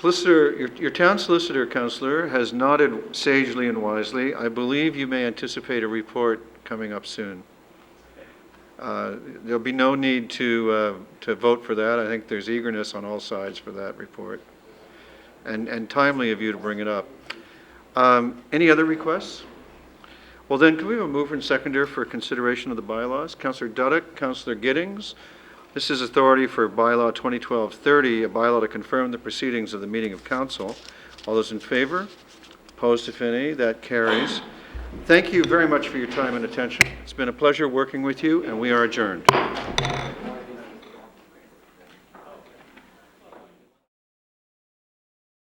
Your town solicitor, Councillor, has nodded sagely and wisely. I believe you may anticipate a report coming up soon. There'll be no need to vote for that. I think there's eagerness on all sides for that report, and timely of you to bring it up. Any other requests? Well then, can we have a mover and seconder for consideration of the bylaws? Councillor Duddick, Councillor Giddings. This is authority for bylaw 2012-30, a bylaw to confirm the proceedings of the meeting of council. All those in favor? Opposed, if any? That carries. Thank you very much for your time and attention. It's been a pleasure working with you, and we are adjourned.